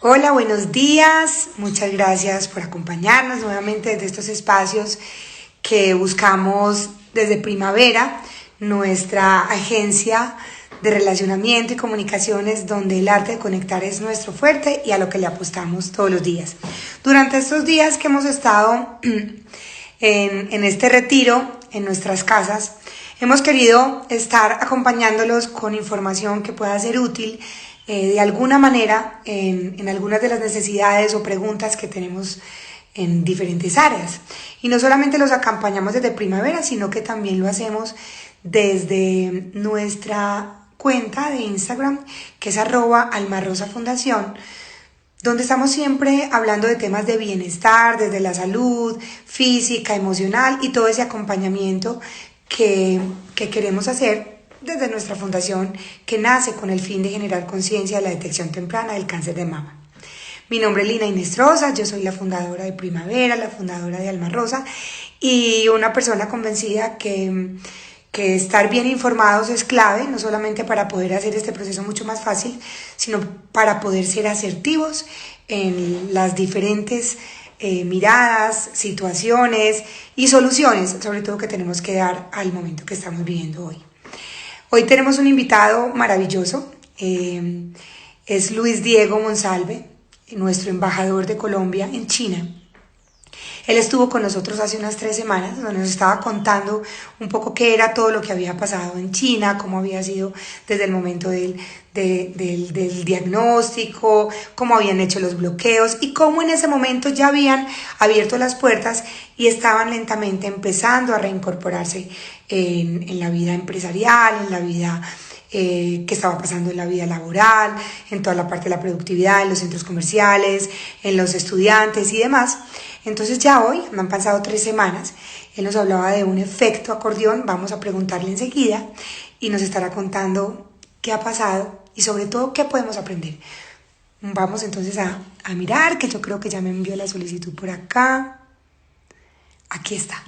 Hola, buenos días. Muchas gracias por acompañarnos nuevamente desde estos espacios que buscamos desde Primavera, nuestra agencia de relacionamiento y comunicaciones donde el arte de conectar es nuestro fuerte y a lo que le apostamos todos los días. Durante estos días que hemos estado en este retiro en nuestras casas, hemos querido estar acompañándolos con información que pueda ser útil de alguna manera en algunas de las necesidades o preguntas que tenemos en diferentes áreas. Y no solamente los acompañamos desde Primavera, sino que también lo hacemos desde nuestra cuenta de Instagram, que es @almarrosafundación, donde estamos siempre hablando de temas de bienestar, desde la salud física, emocional y todo ese acompañamiento que queremos hacer desde nuestra fundación, que nace con el fin de generar conciencia de la detección temprana del cáncer de mama. Mi nombre es Lina Inestrosa, yo soy la fundadora de Primavera, la fundadora de Alma Rosa y una persona convencida que estar bien informados es clave, no solamente para poder hacer este proceso mucho más fácil, sino para poder ser asertivos en las diferentes miradas, situaciones y soluciones, sobre todo que tenemos que dar al momento que estamos viviendo hoy. Hoy tenemos un invitado maravilloso, es Luis Diego Monsalve, nuestro embajador de Colombia en China. Él estuvo con nosotros hace unas 3 semanas, donde nos estaba contando un poco qué era todo lo que había pasado en China, cómo había sido desde el momento del diagnóstico, cómo habían hecho los bloqueos y cómo en ese momento ya habían abierto las puertas y estaban lentamente empezando a reincorporarse en la vida empresarial, en la vida que estaba pasando en la vida laboral, en toda la parte de la productividad, en los centros comerciales, en los estudiantes y demás. Entonces ya hoy, me han pasado 3 semanas, él nos hablaba de un efecto acordeón, vamos a preguntarle enseguida y nos estará contando qué ha pasado y sobre todo qué podemos aprender. Vamos entonces a mirar, que yo creo que ya me envió la solicitud por acá. Aquí está.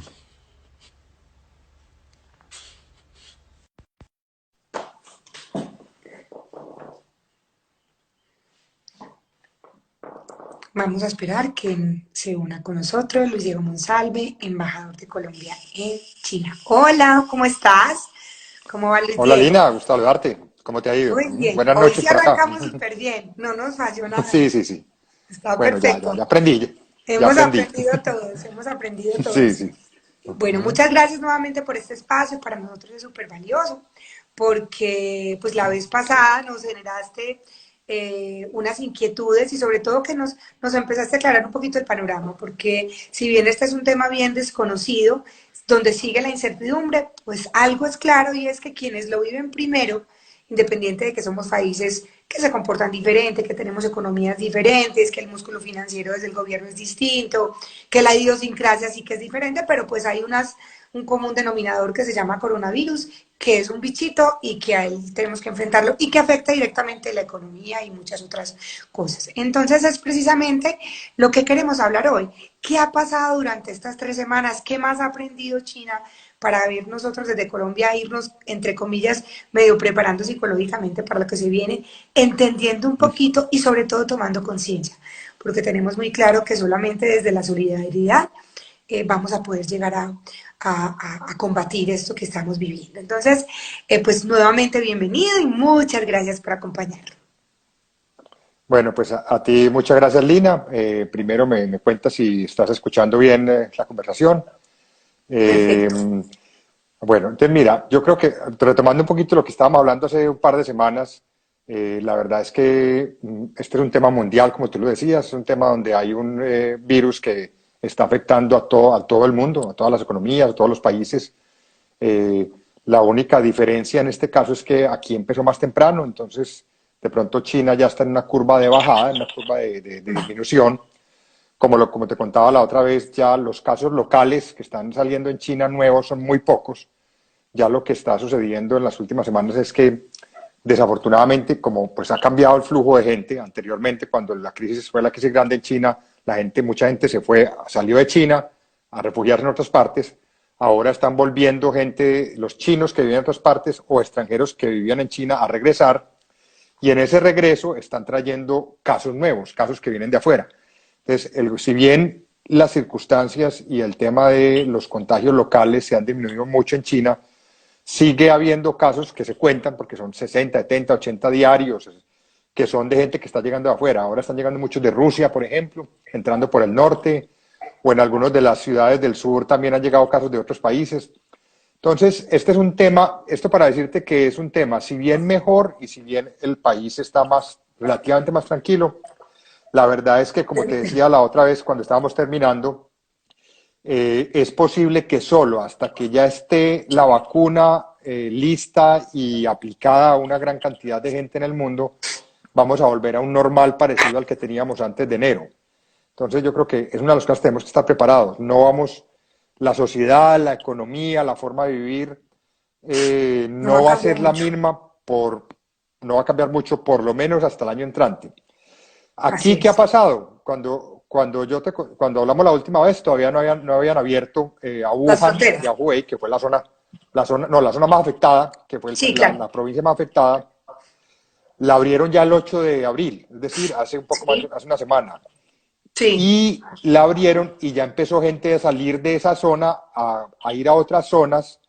Vamos a esperar que se una con nosotros Luis Diego Monsalve, embajador de Colombia en China. Hola, ¿cómo estás? ¿Cómo va Luis Hola Diego? Lina, gusto saludarte. ¿Cómo te ha ido? Muy bien. Buenas Hoy noches sí por acá. arrancamos súper bien. No nos falló nada. Sí, sí, sí. Está Bueno, ya perfecto. aprendí, ya Hemos aprendí. aprendido todos, hemos aprendido Sí, todos. sí. Bueno, muchas gracias nuevamente por este espacio. Para nosotros es súper valioso porque pues la vez pasada nos generaste unas inquietudes y sobre todo que nos empezaste a aclarar un poquito el panorama, porque si bien este es un tema bien desconocido, donde sigue la incertidumbre, pues algo es claro y es que quienes lo viven primero, independiente de que somos países que se comportan diferente, que tenemos economías diferentes, que el músculo financiero desde el gobierno es distinto, que la idiosincrasia sí que es diferente, pero pues hay un común denominador que se llama coronavirus, que es un bichito y que a él tenemos que enfrentarlo y que afecta directamente la economía y muchas otras cosas. Entonces es precisamente lo que queremos hablar hoy. ¿Qué ha pasado durante estas 3 semanas? ¿Qué más ha aprendido China para ver nosotros desde Colombia irnos, entre comillas, medio preparando psicológicamente para lo que se viene, entendiendo un poquito y sobre todo tomando conciencia? Porque tenemos muy claro que solamente desde la solidaridad vamos a poder llegar a combatir esto que estamos viviendo. Entonces, pues nuevamente bienvenido y muchas gracias por acompañarnos. Bueno, pues a ti muchas gracias, Lina. Primero me cuentas si estás escuchando bien la conversación. Eh, Perfecto. bueno, entonces mira, yo creo que retomando un poquito lo que estábamos hablando hace un par de semanas, la verdad es que este es un tema mundial, como tú lo decías, es un tema donde hay un virus que está afectando a todo el mundo, a todas las economías, a todos los países. Eh, la única diferencia en este caso es que aquí empezó más temprano, entonces de pronto China ya está en una curva de bajada, en una curva de disminución. Como te contaba la otra vez, ya los casos locales que están saliendo en China nuevos son muy pocos. Ya lo que está sucediendo en las últimas semanas es que desafortunadamente, como pues ha cambiado el flujo de gente, anteriormente cuando la crisis fue la crisis grande en China, mucha gente salió de China a refugiarse en otras partes. Ahora están volviendo gente, los chinos que vivían en otras partes o extranjeros que vivían en China a regresar y en ese regreso están trayendo casos nuevos, casos que vienen de afuera. Entonces, si bien las circunstancias y el tema de los contagios locales se han disminuido mucho en China, sigue habiendo casos que se cuentan, porque son 60, 70, 80 diarios, que son de gente que está llegando de afuera. Ahora están llegando muchos de Rusia, por ejemplo, entrando por el norte, o en algunas de las ciudades del sur también han llegado casos de otros países. Entonces, este es un tema, esto para decirte que es un tema, si bien mejor y si bien el país está relativamente más tranquilo, la verdad es que, como te decía la otra vez cuando estábamos terminando, es posible que solo hasta que ya esté la vacuna lista y aplicada a una gran cantidad de gente en el mundo, vamos a volver a un normal parecido al que teníamos antes de enero. Entonces yo creo que es una de las cosas que tenemos que estar preparados. No vamos, la sociedad, la economía, la forma de vivir No va no a va a cambiar ser la mucho. misma, no va a cambiar mucho, por lo menos hasta el año entrante. Así Aquí, ¿qué ha es. pasado? Cuando hablamos la última vez, todavía no habían abierto a Las Wuhan y fronteras. a Hubei, que fue la zona más afectada, que fue Sí, claro. la provincia más afectada, la abrieron ya el 8 de abril, es decir, hace un poco más, Sí, hace una semana. sí, Y la abrieron y ya empezó gente a salir de esa zona a ir a otras zonas.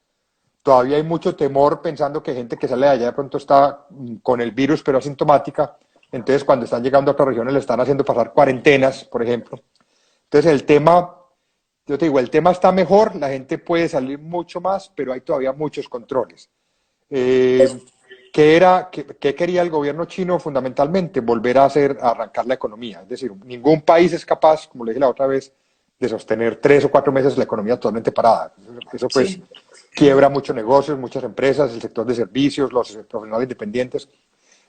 Todavía hay mucho temor pensando que gente que sale de allá de pronto está con el virus pero asintomática. Entonces, cuando están llegando a otras regiones le están haciendo pasar cuarentenas, por ejemplo. Entonces, yo te digo, el tema está mejor, la gente puede salir mucho más, pero hay todavía muchos controles. ¿Qué quería el gobierno chino fundamentalmente? Volver a arrancar la economía. Es decir, ningún país es capaz, como le dije la otra vez, de sostener 3 o 4 meses la economía totalmente parada. Eso pues sí. quiebra muchos negocios, muchas empresas, el sector de servicios, los profesionales independientes.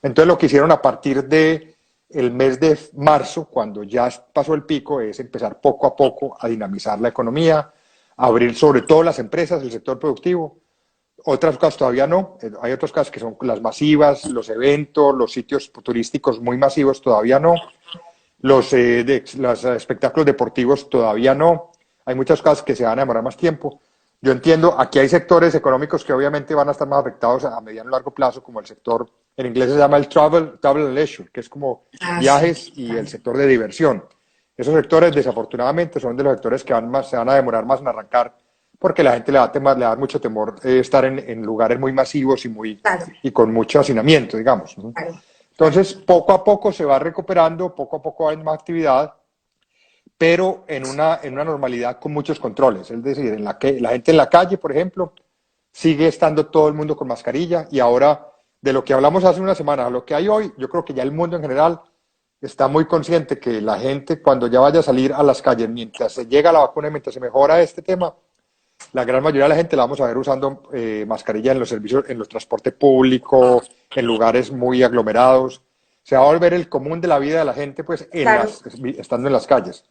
Entonces lo que hicieron a partir de el mes de marzo, cuando ya pasó el pico, es empezar poco a poco a dinamizar la economía, a abrir sobre todo las empresas, el sector productivo. Otras cosas todavía no. Hay otras cosas que son las masivas, los eventos, los sitios turísticos muy masivos todavía no. Los espectáculos deportivos todavía no. Hay muchas cosas que se van a demorar más tiempo. Yo entiendo, aquí hay sectores económicos que obviamente van a estar más afectados a mediano y largo plazo, como el sector, en inglés se llama el travel and leisure, que es como Ah, sí, viajes y el claro. sector de diversión. Esos sectores, desafortunadamente, son de los sectores que se van a demorar más en arrancar, porque la gente le da mucho temor estar en lugares muy masivos Claro, y con mucho hacinamiento, digamos, ¿no? claro, claro. Entonces, poco a poco se va recuperando, poco a poco hay más actividad, pero en una normalidad con muchos controles. Es decir, la gente en la calle, por ejemplo, sigue estando todo el mundo con mascarilla y ahora, de lo que hablamos hace una semana a lo que hay hoy, yo creo que ya el mundo en general está muy consciente que la gente, cuando ya vaya a salir a las calles, mientras se llega la vacuna y mientras se mejora este tema, la gran mayoría de la gente la vamos a ver usando mascarilla en los servicios, en los transporte público, en lugares muy aglomerados. Se va a volver el común de la vida de la gente, pues, Claro. estando en las calles.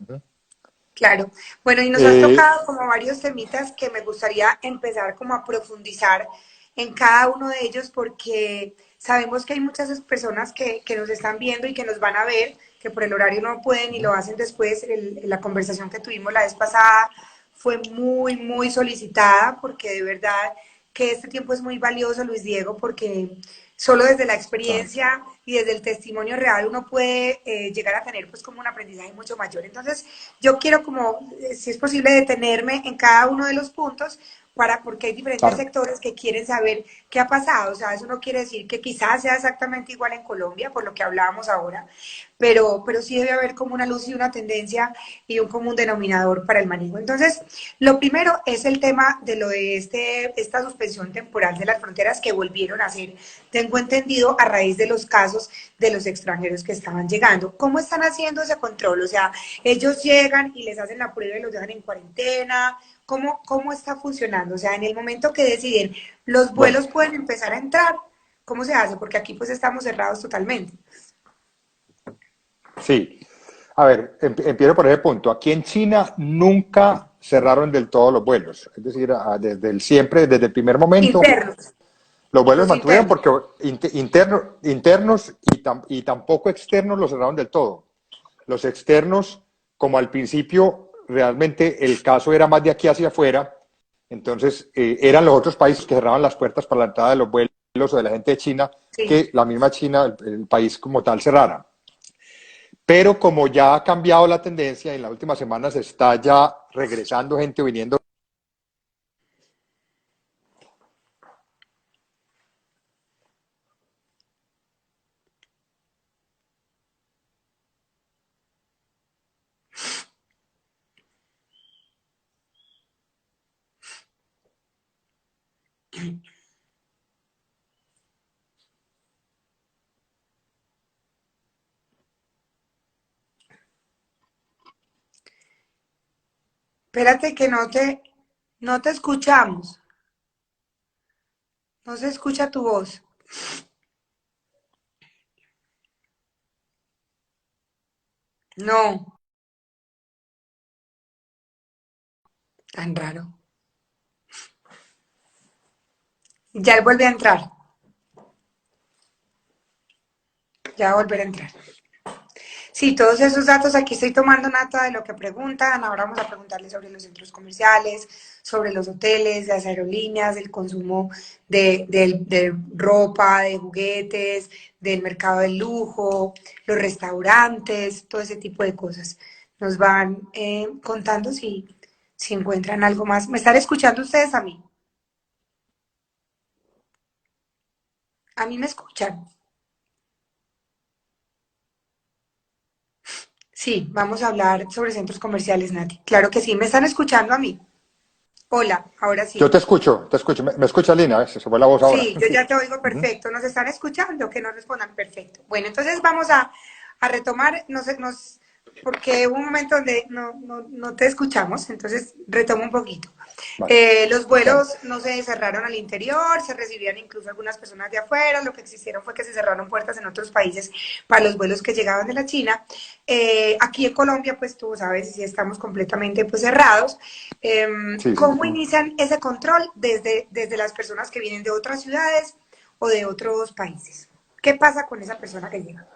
Claro. Bueno, y nos has Eh, tocado como varios temitas que me gustaría empezar como a profundizar en cada uno de ellos porque sabemos que hay muchas personas que nos están viendo y que nos van a ver, que por el horario no pueden y lo hacen después. La conversación que tuvimos la vez pasada fue muy, muy solicitada porque de verdad que este tiempo es muy valioso, Luis Diego, porque solo desde la claro, experiencia y desde el testimonio real uno puede llegar a tener pues como un aprendizaje mucho mayor. Entonces, yo quiero como, si es posible, detenerme en cada uno de los puntos porque hay diferentes claro. sectores que quieren saber qué ha pasado. O sea, eso no quiere decir que quizás sea exactamente igual en Colombia, por lo que hablábamos ahora, pero sí debe haber como una luz y una tendencia y un común denominador para el manejo. Entonces, lo primero es el tema de lo de esta suspensión temporal de las fronteras que volvieron a hacer, tengo entendido, a raíz de los casos de los extranjeros que estaban llegando. ¿Cómo están haciendo ese control? O sea, ellos llegan y les hacen la prueba y los dejan en cuarentena. ¿Cómo está funcionando? O sea, en el momento que deciden, los Bueno, vuelos pueden empezar a entrar, ¿cómo se hace? Porque aquí pues estamos cerrados totalmente. sí. A ver, empiezo por ese punto. Aquí en China nunca cerraron del todo los vuelos. Es decir, desde el primer momento, Internos, los vuelos los mantuvieron internos. porque internos y tampoco externos los cerraron del todo. Los externos, como al principio realmente el caso era más de aquí hacia afuera, entonces eran los otros países que cerraban las puertas para la entrada de los vuelos o de la gente de China, Sí. que la misma China, el país como tal, cerrara. Pero como ya ha cambiado la tendencia, en las últimas semanas está ya regresando gente o viniendo. Espérate que no te escuchamos. No se escucha tu voz. No, tan raro. Ya vuelve a entrar. Ya va a volver a entrar. Sí, todos esos datos aquí estoy tomando nota de lo que preguntan. Ahora vamos a preguntarles sobre los centros comerciales, sobre los hoteles, las aerolíneas, el consumo de ropa, de juguetes, del mercado del lujo, los restaurantes, todo ese tipo de cosas. Nos van contando si encuentran algo más. ¿Me están escuchando ustedes a mí? A mí me escuchan. Sí, vamos a hablar sobre centros comerciales, Nati. Claro que sí. ¿Me están escuchando a mí? Hola, ahora Yo sí. te escucho. ¿Me escucha Lina? Se fue la voz ahora. Sí, yo Sí. ya te oigo Ujú. perfecto. ¿Nos están escuchando? Que nos respondan perfecto. Bueno, entonces vamos a retomar, no sé, porque hubo un momento donde no te escuchamos, entonces retomo un poquito. Vale, Los dale. vuelos no se cerraron al interior, se recibían incluso algunas personas de afuera, lo que existieron fue que se cerraron puertas en otros países para los vuelos que llegaban de la China. Aquí en Colombia, pues tú sabes, si estamos completamente pues, cerrados. Sí, sí. ¿Cómo inician ese control desde las personas que vienen de otras ciudades o de otros países? ¿Qué pasa con esa persona que llega?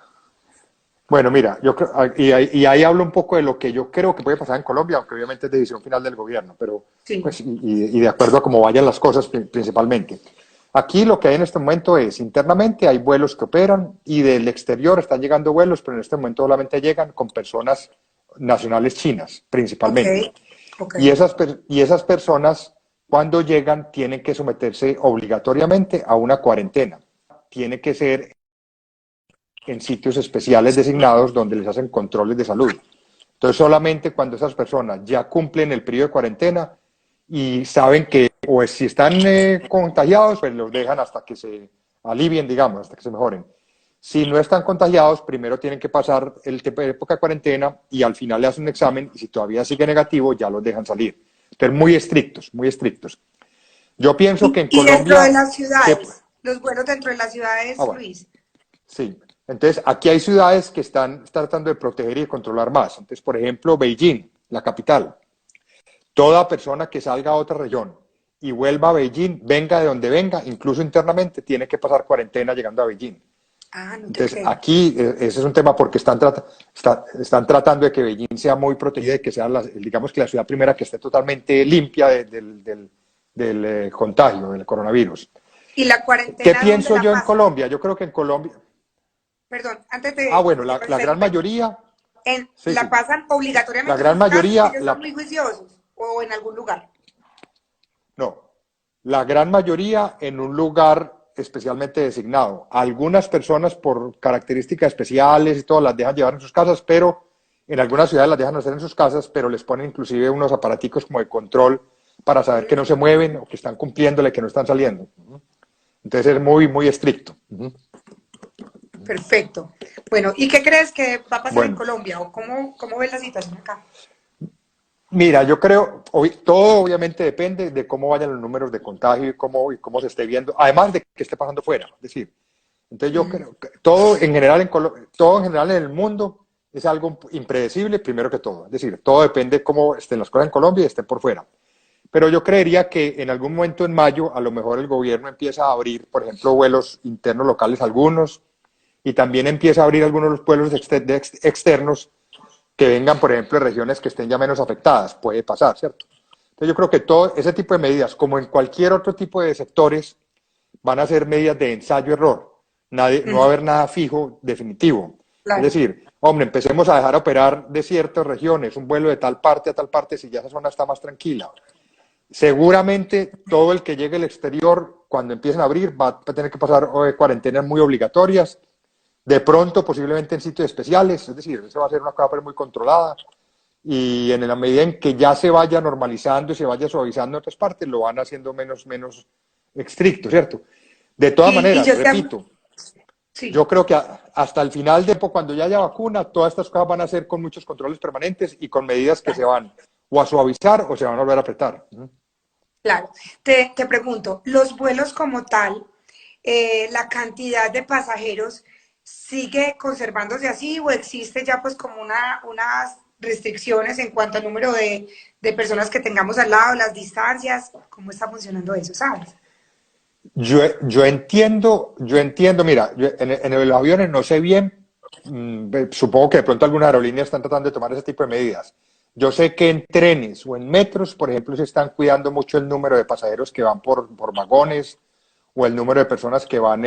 Bueno, mira, yo creo, y ahí hablo un poco de lo que yo creo que puede pasar en Colombia, aunque obviamente es decisión final del gobierno, pero Sí, pues y de acuerdo a cómo vayan las cosas principalmente. Aquí lo que hay en este momento es, internamente hay vuelos que operan y del exterior están llegando vuelos, pero en este momento solamente llegan con personas nacionales chinas, ok, principalmente. ok. Y esas personas, cuando llegan, tienen que someterse obligatoriamente a una cuarentena. Tiene que ser en sitios especiales designados donde les hacen controles de salud. Entonces, solamente cuando esas personas ya cumplen el periodo de cuarentena y saben que, o si están contagiados, pues los dejan hasta que se alivien, digamos, hasta que se mejoren. Si no están contagiados, primero tienen que pasar el tiempo de época de cuarentena y al final le hacen un examen y si todavía sigue negativo, ya los dejan salir. Entonces, muy estrictos, muy estrictos. Yo pienso que en Y dentro de Colombia, las que, ciudades, los vuelos dentro de las ciudades, bueno, Luis. sí. Entonces, aquí hay ciudades que están tratando de proteger y de controlar más. Entonces, por ejemplo, Beijing, la capital. Toda persona que salga a otra región y vuelva a Beijing, venga de donde venga, incluso internamente, tiene que pasar cuarentena llegando a Beijing. Ah, no te Entonces, creo. aquí ese es un tema porque están tratando de que Beijing sea muy protegida y que sea, digamos que la ciudad primera que esté totalmente limpia del contagio, del coronavirus. ¿Y la ¿Qué cuarentena dónde pienso la yo en pasan? Colombia? Yo creo que en Colombia, Perdón, antes bueno, de la gran interrumpir. mayoría, sí, ¿La sí, pasan la obligatoriamente en gran sus casas, que mayoría, ellos son muy juiciosos? ¿O en algún lugar? no, la gran mayoría en un lugar especialmente designado. Algunas personas por características especiales y todo las dejan llevar en sus casas, pero en algunas ciudades las dejan hacer en sus casas, pero les ponen inclusive unos aparaticos como de control para saber que no se mueven o que están cumpliéndole, que no están saliendo. Entonces es muy, muy estricto. Perfecto. Bueno, ¿y qué crees que va a pasar en Bueno, Colombia? ¿O cómo ves la situación acá? mira, yo creo, todo obviamente depende de cómo vayan los números de contagio y cómo se esté viendo, además de que esté pasando fuera. Es decir, entonces yo Mm, creo que todo en general en el mundo es algo impredecible, primero que todo. Es decir, todo depende de cómo estén las cosas en Colombia y estén por fuera. Pero yo creería que en algún momento en mayo a lo mejor el gobierno empieza a abrir, por ejemplo, vuelos internos locales algunos y también empieza a abrir algunos de los vuelos externos que vengan, por ejemplo, de regiones que estén ya menos afectadas. Puede pasar, ¿cierto? Entonces yo creo que todo ese tipo de medidas, como en cualquier otro tipo de sectores, van a ser medidas de ensayo-error. No va a haber nada fijo, definitivo. Es Claro. decir, hombre, empecemos a dejar operar de ciertas regiones, un vuelo de tal parte a tal parte, si ya esa zona está más tranquila. Seguramente todo el que llegue al exterior, cuando empiecen a abrir, va a tener que pasar cuarentenas muy obligatorias, de pronto posiblemente en sitios especiales, es decir, eso va a ser una cosa muy controlada y en la medida en que ya se vaya normalizando y se vaya suavizando en otras partes, lo van haciendo menos estricto, ¿cierto? De todas Y maneras, yo te... repito, yo Sí. creo que hasta el final de cuando ya haya vacuna, todas estas cosas van a ser con muchos controles permanentes y con medidas que se Claro. van o a suavizar o se van a volver a apretar. Claro. Te pregunto, los vuelos como tal, la cantidad de pasajeros sigue conservándose así o existe ya pues como unas restricciones en cuanto al número de personas que tengamos al lado, las distancias, ¿cómo está funcionando eso, sabes? Yo entiendo, mira, en los aviones no sé bien, supongo que de pronto algunas aerolíneas están tratando de tomar ese tipo de medidas. Yo sé que en trenes o en metros, por ejemplo, se están cuidando mucho el número de pasajeros que van por vagones o el número de personas que van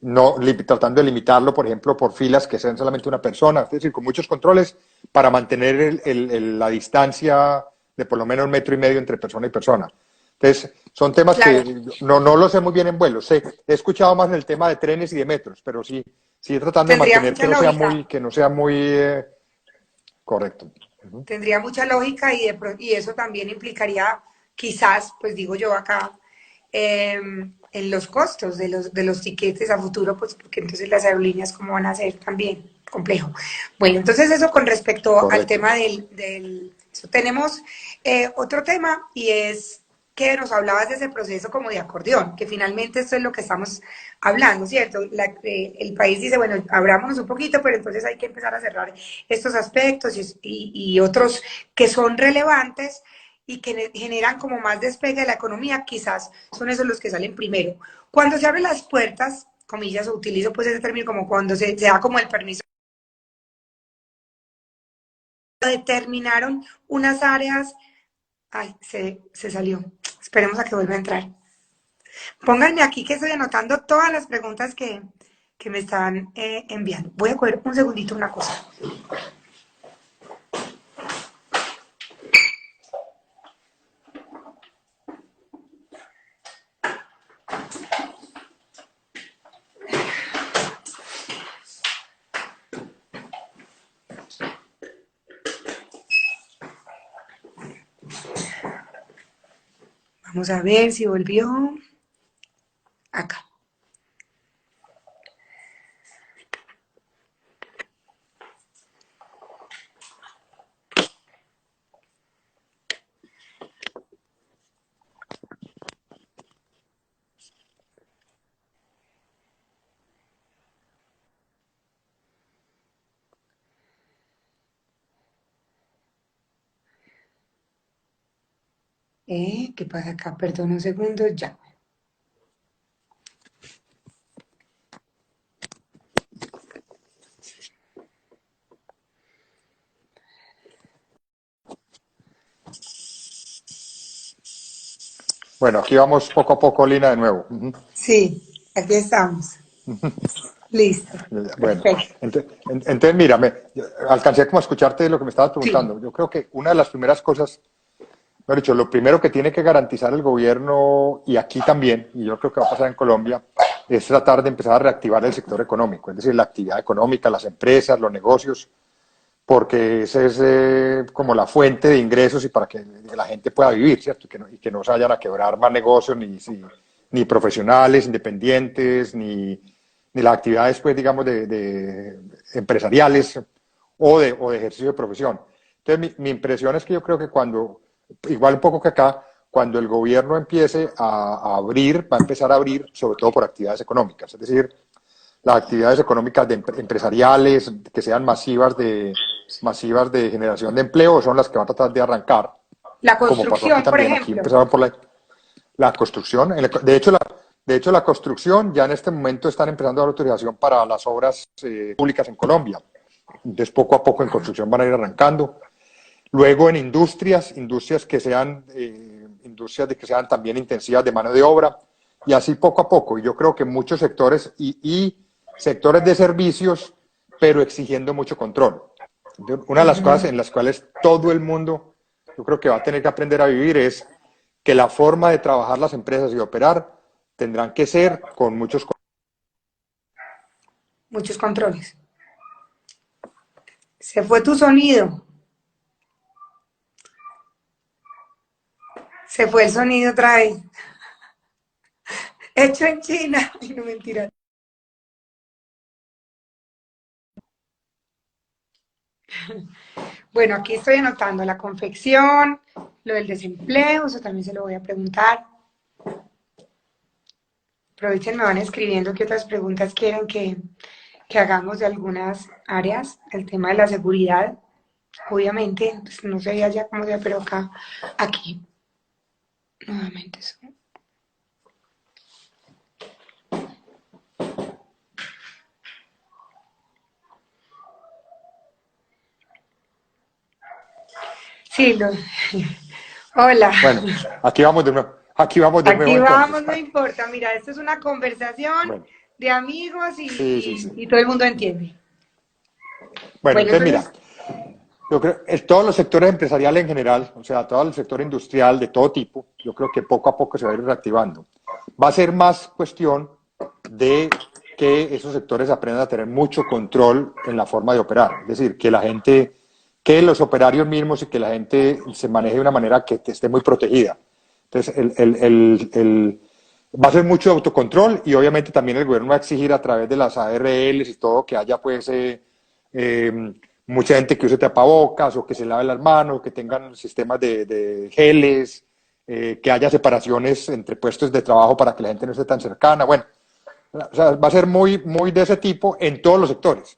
no, tratando de limitarlo, por ejemplo, por filas que sean solamente una persona, es decir, con muchos controles para mantener la distancia de por lo menos 1,5 metros entre persona y persona. Entonces, son temas Claro, que no lo sé muy bien en vuelo. Sé, he escuchado más en el tema de trenes y de metros, pero sí tratando de tendría mantener mucha lógica. que no sea muy correcto. Tendría mucha lógica y eso también implicaría quizás, pues digo yo acá, en los costos de los tiquetes a futuro, pues porque entonces las aerolíneas cómo van a ser también complejo. Bueno, entonces eso con respecto al Correcto. tema eso. Tenemos otro tema y es que nos hablabas de ese proceso como de acordeón, que finalmente esto es lo que estamos hablando, ¿cierto? El país dice, bueno, abrámonos un poquito, pero entonces hay que empezar a cerrar estos aspectos y otros que son relevantes y que generan como más despegue de la economía, quizás son esos los que salen primero. Cuando se abren las puertas, comillas, o utilizo pues ese término como cuando se da como el permiso, determinaron unas áreas, ay, se salió, esperemos a que vuelva a entrar. Pónganme aquí que estoy anotando todas las preguntas que me están enviando. Voy a coger un segundito una cosa. Vamos a ver si volvió acá. ¿Qué pasa acá? Perdón un segundo, ya. Bueno, aquí vamos poco a poco, Lina, de nuevo. Sí, aquí estamos. Listo. Bueno, Perfecto. entonces mira, alcancé como a escucharte lo que me estabas Sí. preguntando. Yo creo que una de las primeras cosas, mejor dicho, lo primero que tiene que garantizar el gobierno, y aquí también, y yo creo que va a pasar en Colombia, es tratar de empezar a reactivar el sector económico, es decir, la actividad económica, las empresas, los negocios, porque esa es como la fuente de ingresos y para que la gente pueda vivir, ¿cierto? Y que no se vayan a quebrar más negocios, ni profesionales, independientes, ni las actividades, pues, digamos, de empresariales o de ejercicio de profesión. Entonces, mi impresión es que yo creo que igual un poco que acá, cuando el gobierno empiece a abrir, va a empezar a abrir sobre todo por actividades económicas, es decir, las actividades económicas empresariales que sean masivas de generación de empleo son las que van a tratar de arrancar, La como pasó aquí construcción, por también. Aquí ejemplo. empezaron por la construcción. De hecho, la construcción ya en este momento están empezando a dar autorización para las obras públicas en Colombia. Entonces, poco a poco en construcción van a ir arrancando. Luego en industrias que sean industrias que sean también intensivas de mano de obra. y así poco a poco. Y yo creo que muchos sectores y sectores de servicios, pero exigiendo mucho control. Una de las cosas en las cuales todo el mundo, yo creo que va a tener que aprender a vivir es que la forma de trabajar las empresas y operar tendrán que ser con Muchos controles. Se fue tu sonido. Se fue el sonido otra vez. Hecho en China. Ay, no, mentira. Bueno, aquí estoy anotando la confección, lo del desempleo, eso también se lo voy a preguntar. Aprovechen, me van escribiendo qué otras preguntas quieren que hagamos de algunas áreas. El tema de la seguridad, obviamente, pues no sé allá cómo sea, pero acá, aquí, nuevamente eso. Sí, hola. Bueno, aquí vamos de nuevo, aquí vamos de nuevo Aquí entonces. vamos, no importa. Mira, esto es una conversación Bueno, de amigos sí, sí, sí. y todo el mundo entiende. Bueno, Bueno, entonces mira, entonces, yo creo que todos los sectores empresariales en general, o sea, todo el sector industrial de todo tipo, yo creo que poco a poco se va a ir reactivando. Va a ser más cuestión de que esos sectores aprendan a tener mucho control en la forma de operar. Es decir, que la gente, que los operarios mismos y que la gente se maneje de una manera que esté muy protegida. Entonces, va a ser mucho autocontrol y obviamente también el gobierno va a exigir a través de las ARLs y todo que haya pues mucha gente que use tapabocas o que se lave las manos, que tengan sistemas de geles, que haya separaciones entre puestos de trabajo para que la gente no esté tan cercana. Bueno, o sea, va a ser muy, muy de ese tipo en todos los sectores.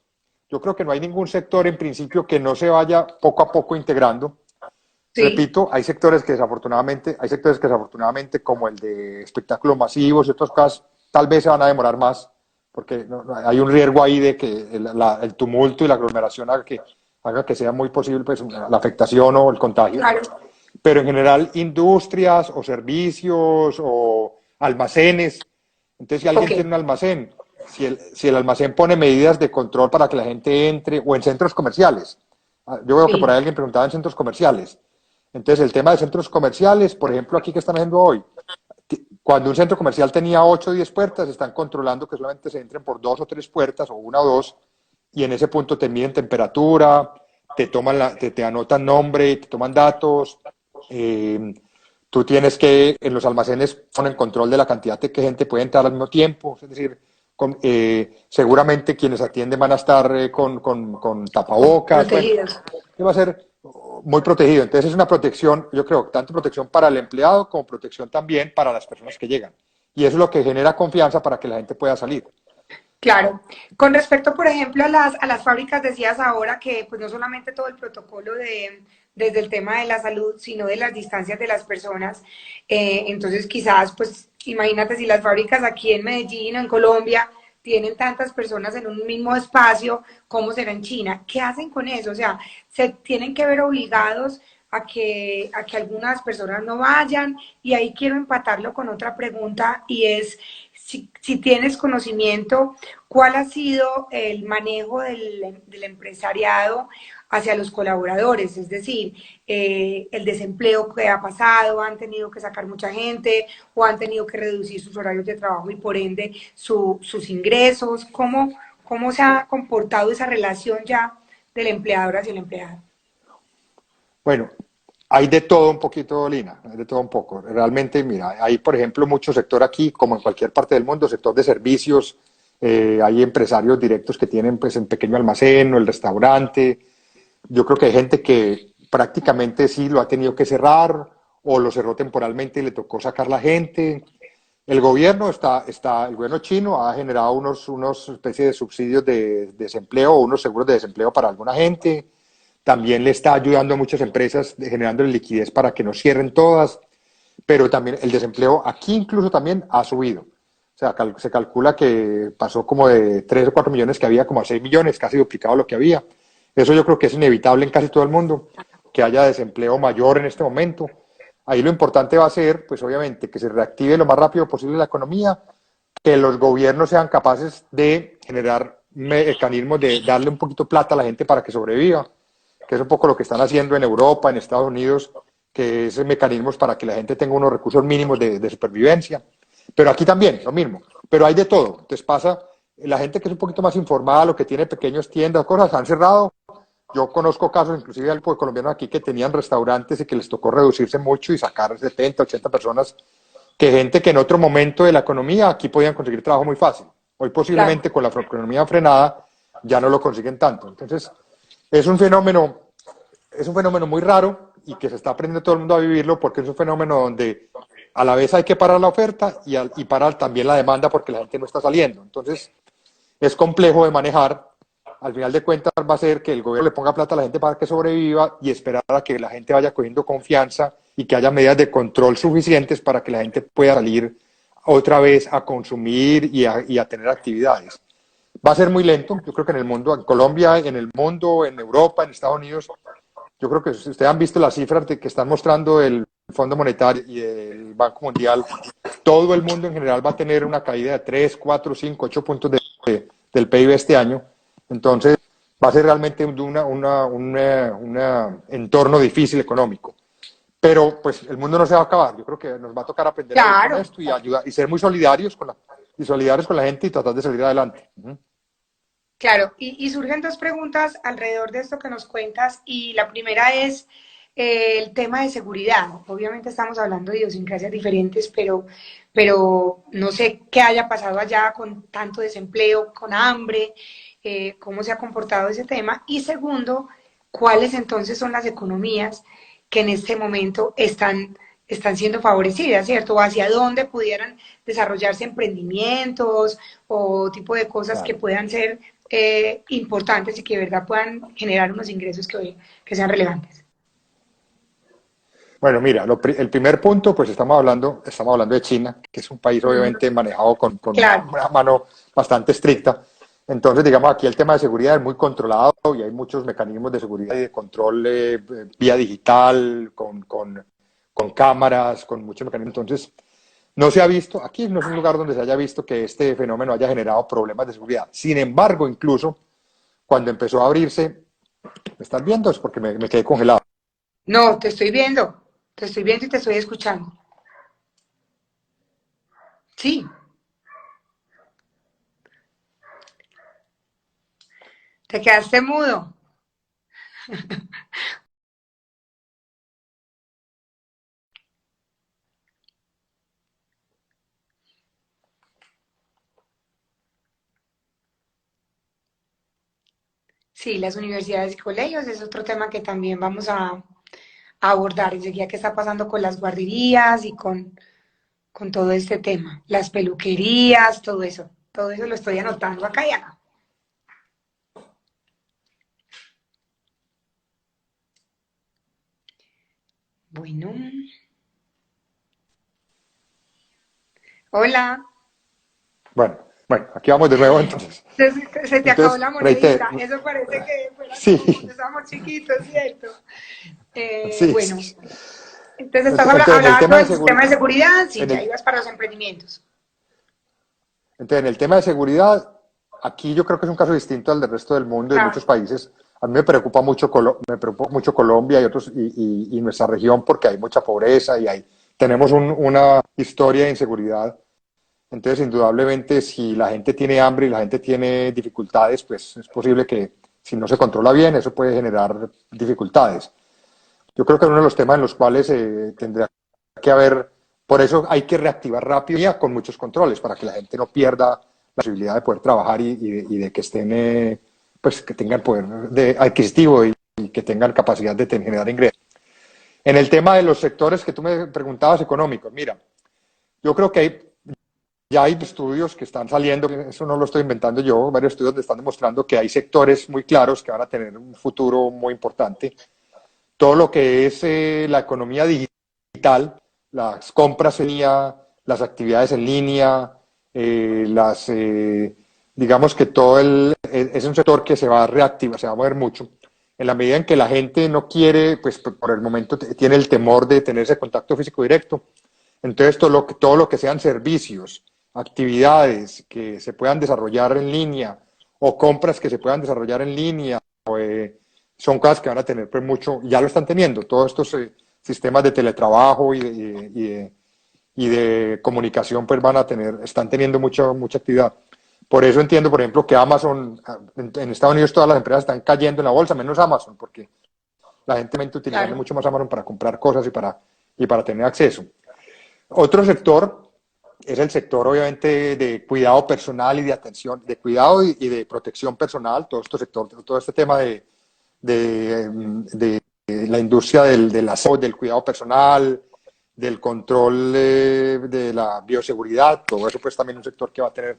Yo creo que no hay ningún sector en principio que no se vaya poco a poco integrando. sí, Repito, hay sectores que desafortunadamente, como el de espectáculos masivos y otros casos, tal vez se van a demorar más, porque hay un riesgo ahí de que el tumulto y la aglomeración haga que sea muy posible pues, la afectación o el contagio. claro. Pero en general, industrias o servicios o almacenes. Entonces, si Ok, alguien tiene un almacén, si el almacén pone medidas de control para que la gente entre, o en centros comerciales. Yo veo que por sí, ahí alguien preguntaba en centros comerciales. Entonces, el tema de centros comerciales, por ejemplo, aquí que están haciendo hoy, cuando un centro comercial tenía 8 o 10 puertas, están controlando que solamente se entren por 2 o 3 puertas, o una o dos, y en ese punto te miden temperatura, te anotan nombre, te toman datos. eh, Tú tienes que, en los almacenes, ponen control de la cantidad de que gente puede entrar al mismo tiempo, es decir, seguramente quienes atienden van a estar con tapabocas, bueno, protegidos. va a ser muy protegido. Entonces es una protección, yo creo, tanto protección para el empleado como protección también para las personas que llegan. Y eso es lo que genera confianza para que la gente pueda salir. Claro. Con respecto, por ejemplo, a las fábricas, decías ahora que pues no solamente todo el protocolo desde el tema de la salud, sino de las distancias de las personas. Entonces, quizás, pues, imagínate si las fábricas aquí en Medellín o en Colombia tienen tantas personas en un mismo espacio, ¿cómo será en China? ¿Qué hacen con eso? O sea, se tienen que ver obligados a que algunas personas no vayan. Y ahí quiero empatarlo con otra pregunta y es, si tienes conocimiento, ¿cuál ha sido el manejo del empresariado hacia los colaboradores? Es decir, el desempleo que ha pasado, han tenido que sacar mucha gente o han tenido que reducir sus horarios de trabajo y por ende sus ingresos. ¿Cómo se ha comportado esa relación ya del empleador hacia el empleado? Bueno, hay de todo un poquito, Lina, hay de todo un poco. Realmente, mira, hay, por ejemplo, mucho sector aquí, como en cualquier parte del mundo, sector de servicios, hay empresarios directos que tienen pues en pequeño almacén o el restaurante. Yo creo que hay gente que prácticamente sí lo ha tenido que cerrar o lo cerró temporalmente y le tocó sacar la gente. El gobierno chino ha generado unos especies de subsidios de desempleo o unos seguros de desempleo para alguna gente. También le está ayudando a muchas empresas generando liquidez para que no cierren todas, pero también el desempleo aquí incluso también ha subido. O sea, se calcula que pasó como de 3 o 4 millones que había como a 6 millones, casi duplicado lo que había. Eso yo creo que es inevitable en casi todo el mundo, que haya desempleo mayor en este momento. Ahí lo importante va a ser, pues obviamente, que se reactive lo más rápido posible la economía, que los gobiernos sean capaces de generar mecanismos de darle un poquito de plata a la gente para que sobreviva, que es un poco lo que están haciendo en Europa, en Estados Unidos, que es mecanismos para que la gente tenga unos recursos mínimos de supervivencia. Pero aquí también, lo mismo. Pero hay de todo. Entonces pasa, la gente que es un poquito más informada, lo que tiene pequeñas tiendas, cosas, han cerrado. Yo conozco casos, inclusive de colombianos aquí que tenían restaurantes y que les tocó reducirse mucho y sacar 70, 80 personas, que gente que en otro momento de la economía aquí podían conseguir trabajo muy fácil. Hoy Claro. posiblemente con la economía frenada ya no lo consiguen tanto. Entonces, es un fenómeno, es un fenómeno muy raro y que se está aprendiendo todo el mundo a vivirlo porque es un fenómeno donde a la vez hay que parar la oferta y parar también la demanda porque la gente no está saliendo. Entonces, es complejo de manejar. Al final de cuentas va a ser que el gobierno le ponga plata a la gente para que sobreviva y esperar a que la gente vaya cogiendo confianza y que haya medidas de control suficientes para que la gente pueda salir otra vez a consumir y a tener actividades. Va a ser muy lento, yo creo que en el mundo, en Colombia, en el mundo, en Europa, en Estados Unidos, yo creo que ustedes han visto las cifras de que están mostrando el Fondo Monetario y el Banco Mundial. Todo el mundo en general va a tener una caída de 3, 4, 5, 8 puntos del PIB este año. Entonces, va a ser realmente un entorno difícil económico. Pero pues el mundo no se va a acabar. Yo creo que nos va a tocar aprender a vivir con Claro. esto y ayudar y ser muy solidarios con la gente y tratar de salir adelante. Claro, y surgen dos preguntas alrededor de esto que nos cuentas, y la primera es el tema de seguridad. Obviamente estamos hablando de idiosincrasias diferentes, pero no sé qué haya pasado allá con tanto desempleo, con hambre, cómo se ha comportado ese tema. Y segundo, ¿cuáles entonces son las economías que en este momento están siendo favorecidas, ¿cierto? O hacia dónde pudieran desarrollarse emprendimientos o tipo de cosas que Claro. puedan ser importantes y que de verdad puedan generar unos ingresos que sean relevantes. Bueno, mira, el primer punto, pues estamos hablando de China, que es un país Ujú. obviamente manejado con Claro, una mano bastante estricta. Entonces, digamos, aquí el tema de seguridad es muy controlado y hay muchos mecanismos de seguridad y de control vía digital, con cámaras, con muchos mecanismos. Entonces, no se ha visto, aquí no es un lugar donde se haya visto que este fenómeno haya generado problemas de seguridad. Sin embargo, incluso cuando empezó a abrirse, ¿me estás viendo? Es porque me quedé congelado. no, te estoy viendo y te estoy escuchando. Sí, te quedaste mudo. Sí, las universidades y colegios es otro tema que también vamos a abordar enseguida qué está pasando con las guarderías y con todo este tema, las peluquerías, todo eso lo estoy anotando acá y acá. Bueno, hola. Bueno, aquí vamos de nuevo entonces. Se te acabó Entonces, la reitero, monedita. Eso parece que fuera como cuando sí, estábamos chiquitos, ¿cierto? sí, Bueno, sí. entonces Entonces, en el hablando tema de del sistema de seguridad, seguridad, sí, en ya el, ibas para los emprendimientos. entonces, en el tema de seguridad, aquí yo creo que es un caso distinto al del resto del mundo y de muchos Claro. países. A mí me preocupa mucho Colombia y otros y nuestra región porque hay mucha pobreza y tenemos una historia de inseguridad. Entonces, indudablemente, si la gente tiene hambre y la gente tiene dificultades, pues es posible que si no se controla bien, eso puede generar dificultades. Yo creo que es uno de los temas en los cuales tendría que haber, por eso hay que reactivar rápido ya con muchos controles para que la gente no pierda la posibilidad de poder trabajar y de que estén, pues que tengan poder adquisitivo y que tengan capacidad de generar ingresos. En el tema de los sectores que tú me preguntabas económicos, mira, yo creo que ya hay estudios que están saliendo, eso no lo estoy inventando yo, varios estudios donde están demostrando que hay sectores muy claros que van a tener un futuro muy importante. Todo lo que es la economía digital, las compras en línea, las actividades en línea, digamos que es un sector que se va a reactivar, se va a mover mucho. en la medida en que la gente no quiere, pues por el momento tiene el temor de tener ese contacto físico directo, entonces todo lo que sean servicios, actividades que se puedan desarrollar en línea o compras que se puedan desarrollar en línea, son cosas que van a tener pues mucho, ya lo están teniendo, todos estos sistemas de teletrabajo y de comunicación pues están teniendo mucha actividad. Por eso entiendo, por ejemplo, que Amazon, en Estados Unidos todas las empresas están cayendo en la bolsa, menos Amazon, porque la gente está utilizando Claro. mucho más Amazon para comprar cosas y para tener acceso. Otro sector es el sector, obviamente, de cuidado personal y de atención, de cuidado y de protección personal, todo este sector, todo este tema de la industria de la salud, del cuidado personal, del control de la bioseguridad, todo eso pues también un sector que va a tener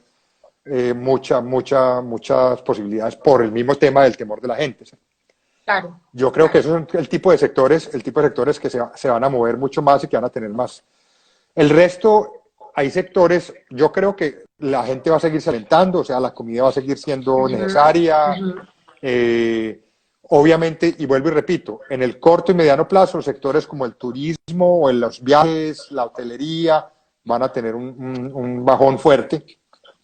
muchas posibilidades por el mismo tema del temor de la gente, ¿sí? Claro, Yo creo que claro. esos son el tipo de sectores que se van a mover mucho más y que van a tener más. El resto, hay sectores, yo creo que la gente va a seguir alentando, o sea, la comida va a seguir siendo Ujú, necesaria. ujú. eh, Obviamente, y vuelvo y repito, en el corto y mediano plazo, los sectores como el turismo o los viajes, la hotelería, van a tener un bajón fuerte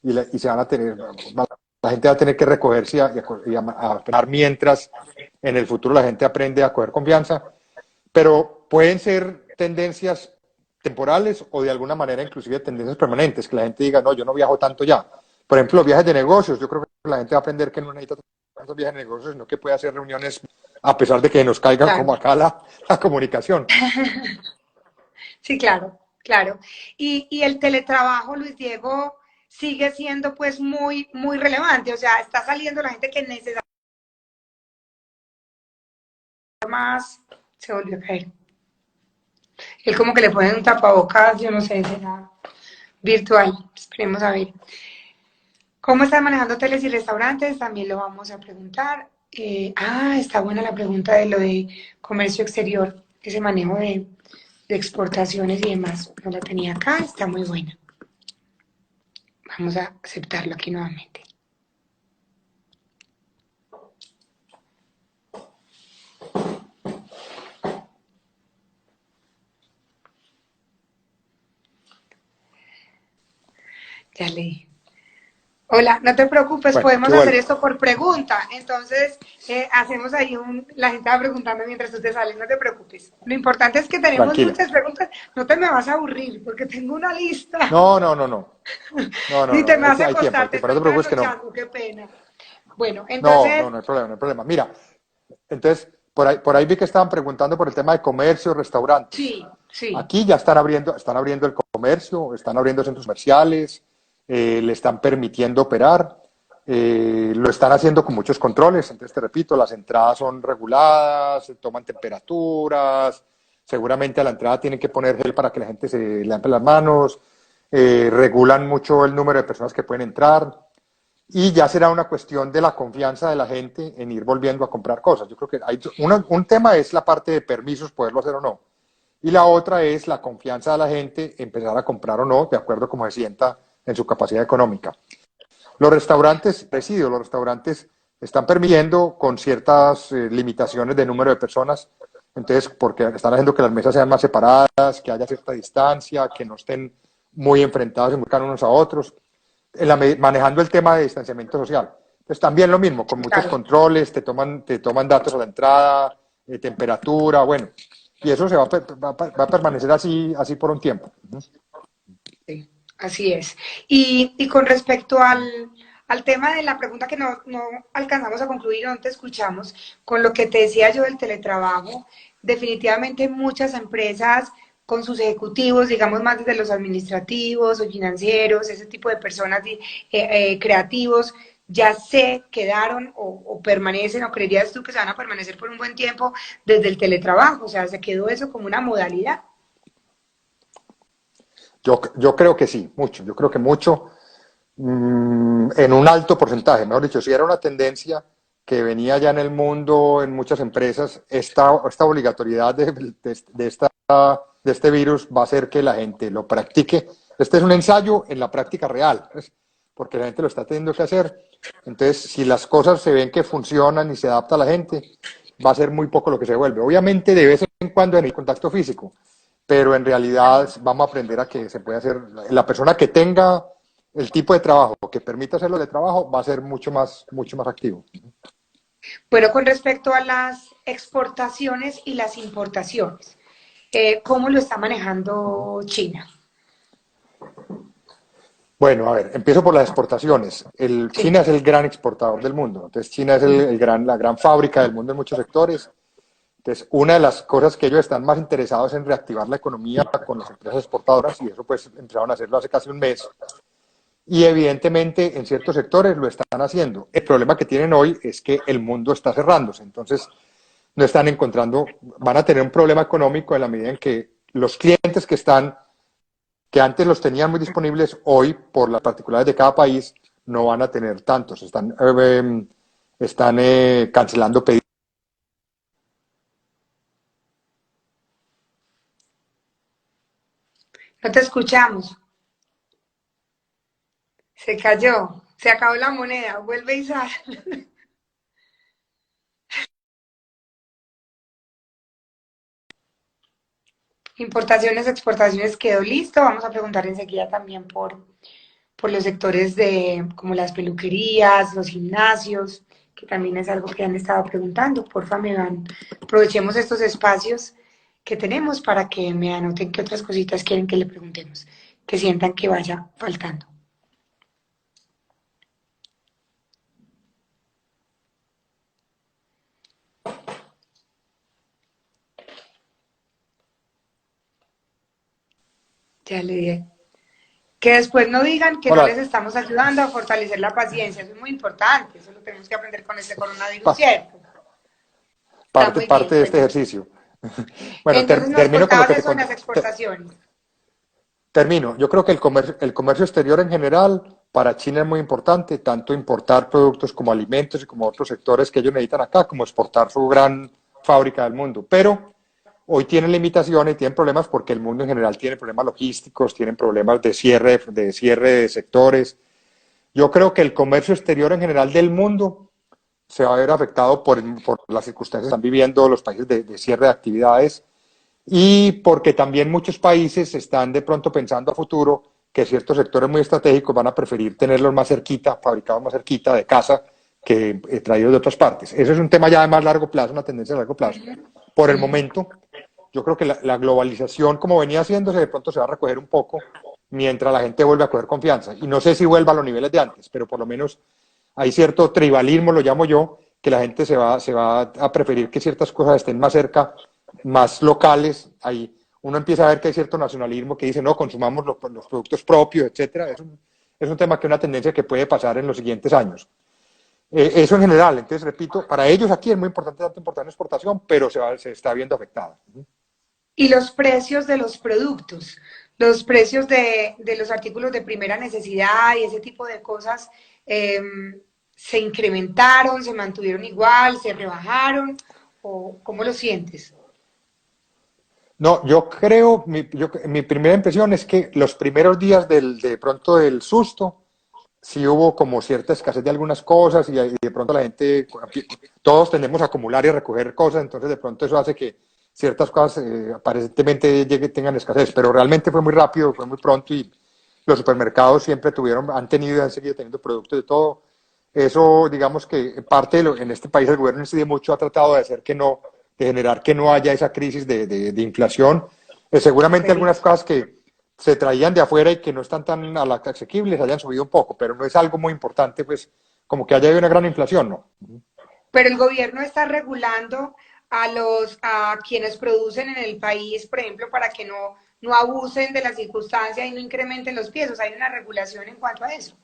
y se van a tener, la gente va a tener que recogerse a esperar mientras en el futuro la gente aprende a coger confianza, pero pueden ser tendencias temporales o de alguna manera inclusive tendencias permanentes, que la gente diga, no, yo no viajo tanto ya. Por ejemplo, los viajes de negocios, yo creo que la gente va a aprender que no necesita tantos viajes de negocios, sino que puede hacer reuniones a pesar de que nos caiga Claro. como acá la comunicación. Sí, claro, claro. Y el teletrabajo, Luis Diego, sigue siendo pues muy, muy relevante. O sea, está saliendo la gente que necesita más, se volvió a caer. Él como que le ponen un tapabocas, yo no sé, será virtual. Esperemos a ver. ¿Cómo están manejando hoteles y restaurantes? También lo vamos a preguntar. Está buena la pregunta de lo de comercio exterior, ese manejo de exportaciones y demás. No la tenía acá, está muy buena. Vamos a aceptarlo aquí nuevamente. Ya leí. Hola, no te preocupes, Bueno, qué podemos hacer bueno. esto por pregunta. Entonces, hacemos ahí la gente va preguntando mientras tú te sales, no te preocupes. Lo importante es que tenemos Tranquila. muchas preguntas. No te me vas a aburrir porque tengo una lista. No, no, no, no. No, no, Ni no. te me vas a Hay acostar, te tiempo. No estoy te preocupes que no. trasnochando, qué pena. Bueno, No, no, entonces, no hay problema, no hay problema. Mira, entonces, por ahí vi que estaban preguntando por el tema de comercio, restaurantes. sí, sí, Aquí ya están abriendo el comercio, están abriendo centros comerciales, le están permitiendo operar, lo están haciendo con muchos controles. Entonces, te repito, las entradas son reguladas, se toman temperaturas, seguramente a la entrada tienen que poner gel para que la gente se lave las manos, regulan mucho el número de personas que pueden entrar. Y ya será una cuestión de la confianza de la gente en ir volviendo a comprar cosas. Yo creo que un tema es la parte de permisos, poderlo hacer o no. Y la otra es la confianza de la gente, empezar a comprar o no, de acuerdo a cómo se sienta en su capacidad económica. Los restaurantes están permitiendo con ciertas limitaciones de número de personas, entonces, porque están haciendo que las mesas sean más separadas, que haya cierta distancia, que no estén muy enfrentados y muy cercanos unos a otros manejando el tema de distanciamiento social. Entonces también lo mismo, con muchos claro. controles, te toman datos a la entrada, temperatura, bueno, y eso va a permanecer así por un tiempo. Sí, así es. Y con respecto al tema de la pregunta que no alcanzamos a concluir, no te escuchamos, con lo que te decía yo del teletrabajo, definitivamente muchas empresas con sus ejecutivos, digamos más desde los administrativos o financieros, ese tipo de personas creativos, ya se quedaron o permanecen, o creerías tú que se van a permanecer por un buen tiempo desde el teletrabajo, o sea, se quedó eso como una modalidad. Yo creo que sí, mucho, yo creo que mucho, en un alto porcentaje, mejor dicho, si era una tendencia que venía ya en el mundo, en muchas empresas, esta obligatoriedad de este virus va a hacer que la gente lo practique. Este es un ensayo en la práctica real, ¿ves? Porque la gente lo está teniendo que hacer. Entonces, si las cosas se ven que funcionan y se adapta a la gente, va a ser muy poco lo que se devuelve. Obviamente de vez en cuando en el contacto físico, pero en realidad vamos a aprender a que se puede hacer, la persona que tenga el tipo de trabajo que permita hacerlo de trabajo va a ser mucho más activo. Bueno, con respecto a las exportaciones y las importaciones, ¿cómo lo está manejando China? Bueno, a ver, empiezo por las exportaciones. Sí. China es el gran exportador del mundo, entonces China es la gran fábrica del mundo en muchos sectores. Entonces, una de las cosas que ellos están más interesados en reactivar la economía con las empresas exportadoras, y eso pues empezaron a hacerlo hace casi un mes, y evidentemente en ciertos sectores lo están haciendo. El problema que tienen hoy es que el mundo está cerrándose, entonces no están encontrando, van a tener un problema económico en la medida en que los clientes que antes los tenían muy disponibles, hoy por las particularidades de cada país no van a tener tantos, están cancelando pedidos. No te escuchamos. Se cayó. Se acabó la moneda. Vuelve y sale. Importaciones, exportaciones quedó listo. Vamos a preguntar enseguida también por los sectores de como las peluquerías, los gimnasios, que también es algo que han estado preguntando. Porfa, me van. Aprovechemos estos espacios que tenemos para que me anoten qué otras cositas quieren que le preguntemos, que sientan que vaya faltando. Ya le dije. Que después no digan que no les Hola, estamos ayudando a fortalecer la paciencia. Eso es muy importante. Eso lo tenemos que aprender con este coronavirus, pa- ¿cierto? Está muy bien, parte de este cuéntame. ejercicio. Bueno, Entonces nos termino con lo contabas que eso en las exportaciones. termino. Yo creo que el comercio exterior en general para China es muy importante, tanto importar productos como alimentos y como otros sectores que ellos necesitan acá, como exportar su gran fábrica del mundo. Pero hoy tienen limitaciones y tienen problemas porque el mundo en general tiene problemas logísticos, tienen problemas de cierre de sectores. Yo creo que el comercio exterior en general del mundo se va a ver afectado por las circunstancias que están viviendo los países de cierre de actividades y porque también muchos países están de pronto pensando a futuro que ciertos sectores muy estratégicos van a preferir tenerlos más cerquita, fabricados más cerquita de casa que traídos de otras partes. Eso es un tema ya de más largo plazo, una tendencia de largo plazo. Por el momento, yo creo que la globalización, como venía haciéndose, de pronto se va a recoger un poco mientras la gente vuelve a coger confianza. Y no sé si vuelva a los niveles de antes, pero por lo menos hay cierto tribalismo, lo llamo yo, que la gente se va a preferir que ciertas cosas estén más cerca, más locales. Ahí uno empieza a ver que hay cierto nacionalismo que dice, no, consumamos los productos propios, etcétera. Es un tema que es una tendencia que puede pasar en los siguientes años. Eso en general, entonces repito, para ellos aquí es muy importante, tanto importante la exportación, pero se está viendo afectada. Y los precios de los productos, los precios de los artículos de primera necesidad y ese tipo de cosas, eh, ¿se incrementaron, se mantuvieron igual, se rebajaron? ¿O cómo lo sientes? No, yo creo, mi primera impresión es que los primeros días de pronto del susto, sí hubo como cierta escasez de algunas cosas y de pronto la gente, todos tendemos a acumular y a recoger cosas, entonces de pronto eso hace que ciertas cosas aparentemente tengan escasez, pero realmente fue muy rápido, fue muy pronto y los supermercados siempre han tenido y han seguido teniendo productos de todo. Eso, digamos que parte en este país el gobierno incide mucho, ha tratado de hacer que no, de generar que no haya esa crisis de inflación. Seguramente Okay. algunas cosas que se traían de afuera y que no están tan asequibles hayan subido un poco, pero no es algo muy importante, pues como que haya habido una gran inflación, ¿no? Pero el gobierno está regulando a quienes producen en el país, por ejemplo, para que no abusen de la circunstancia y no incrementen los precios. Hay una regulación en cuanto a eso.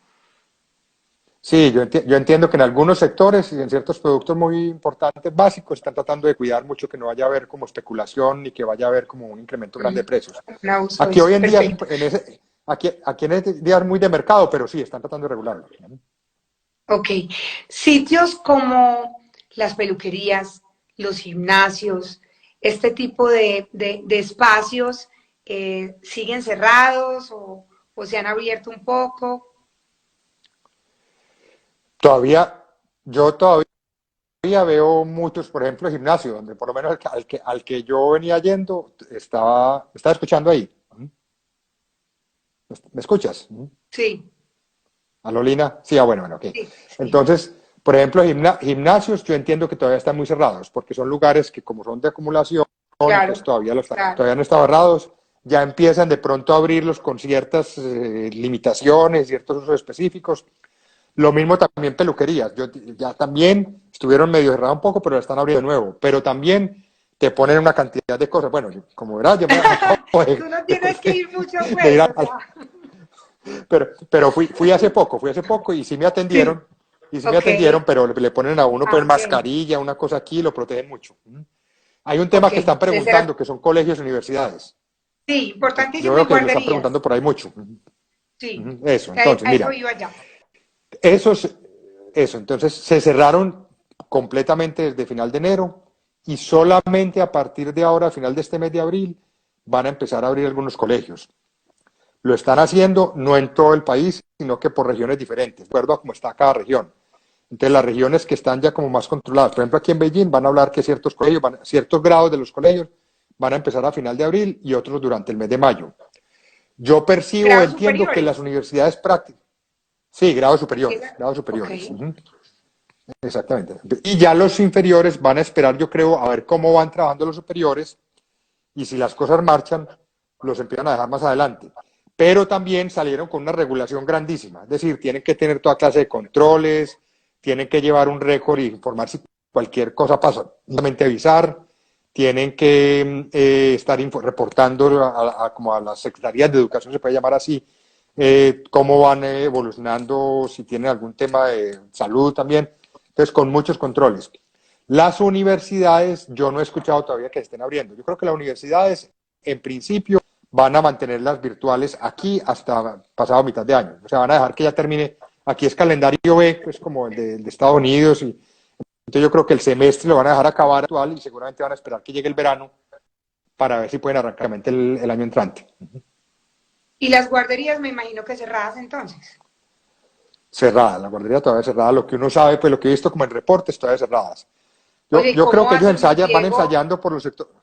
Sí, yo entiendo que en algunos sectores y en ciertos productos muy importantes, básicos, están tratando de cuidar mucho que no vaya a haber como especulación ni que vaya a haber como un incremento grande de precios. Un abuso Aquí es hoy en día, perfecto. aquí en este día es muy de mercado, pero sí, están tratando de regularlo. Ok. Sitios como las peluquerías, los gimnasios, este tipo de espacios siguen cerrados o se han abierto un poco. Todavía, yo todavía veo muchos, por ejemplo, gimnasio, donde por lo menos al que yo venía yendo, estaba escuchando ahí. ¿Me escuchas? Sí, ¿Aló, Lina? Sí, bueno, ok. sí, sí, Entonces, por ejemplo, gimnasios yo entiendo que todavía están muy cerrados, porque son lugares que como son de acumulación, claro, entonces claro. todavía no están cerrados, ya empiezan de pronto a abrirlos con ciertas limitaciones, ciertos usos específicos. Lo mismo también peluquerías, ya también estuvieron medio cerrados un poco, pero la están abriendo de nuevo, pero también te ponen una cantidad de cosas. Bueno, como verás, yo me acabo Tú no tienes que ir mucho, de ir pues, o sea. pero fui hace poco Sí, y sí me ok. atendieron, pero le ponen a uno pues Ah, ok, mascarilla, una cosa aquí, lo protegen mucho. Hay un ok. tema que están Entonces era, preguntando, que son colegios y universidades. sí, Yo importantísimo y veo que lo están guarderías. preguntando por ahí mucho. Sí, Eso, que entonces, a eso mira, iba ya. eso es, eso, entonces se cerraron completamente desde final de enero y solamente a partir de ahora, a final de este mes de abril, van a empezar a abrir algunos colegios. Lo están haciendo no en todo el país, sino que por regiones diferentes, de acuerdo a cómo está cada región. Entonces, las regiones que están ya como más controladas, por ejemplo, aquí en Beijing van a hablar que ciertos colegios, ciertos grados de los colegios van a empezar a final de abril y otros durante el mes de mayo. Yo percibo, Grados entiendo que las superiores. universidades prácticas, sí, Esa- grados ok. superiores, exactamente. Y ya los inferiores van a esperar, yo creo, a ver cómo van trabajando los superiores y si las cosas marchan, los empiezan a dejar más adelante. Pero también salieron con una regulación grandísima, es decir, tienen que tener toda clase de controles, tienen que llevar un récord y informar si cualquier cosa pasa, solamente avisar, tienen que estar reportando como a las secretarías de educación, se puede llamar así, cómo van evolucionando, si tienen algún tema de salud también, entonces con muchos controles. Las universidades, yo no he escuchado todavía que estén abriendo. Yo creo que las universidades, en principio, van a mantenerlas virtuales aquí hasta pasado mitad de año. O sea, van a dejar que ya termine. Aquí es calendario B, pues como el de Estados Unidos. Entonces yo creo que el semestre lo van a dejar acabar actual y seguramente van a esperar que llegue el verano para ver si pueden arrancar el año entrante. Y las guarderías me imagino que cerradas entonces. Cerrada, la guardería todavía cerrada. Lo que uno sabe, pues lo que he visto como en reportes, todavía cerradas. Oye, ¿y Yo creo cómo que ellos hacen, ensayan, van Diego? ensayando por los sectores.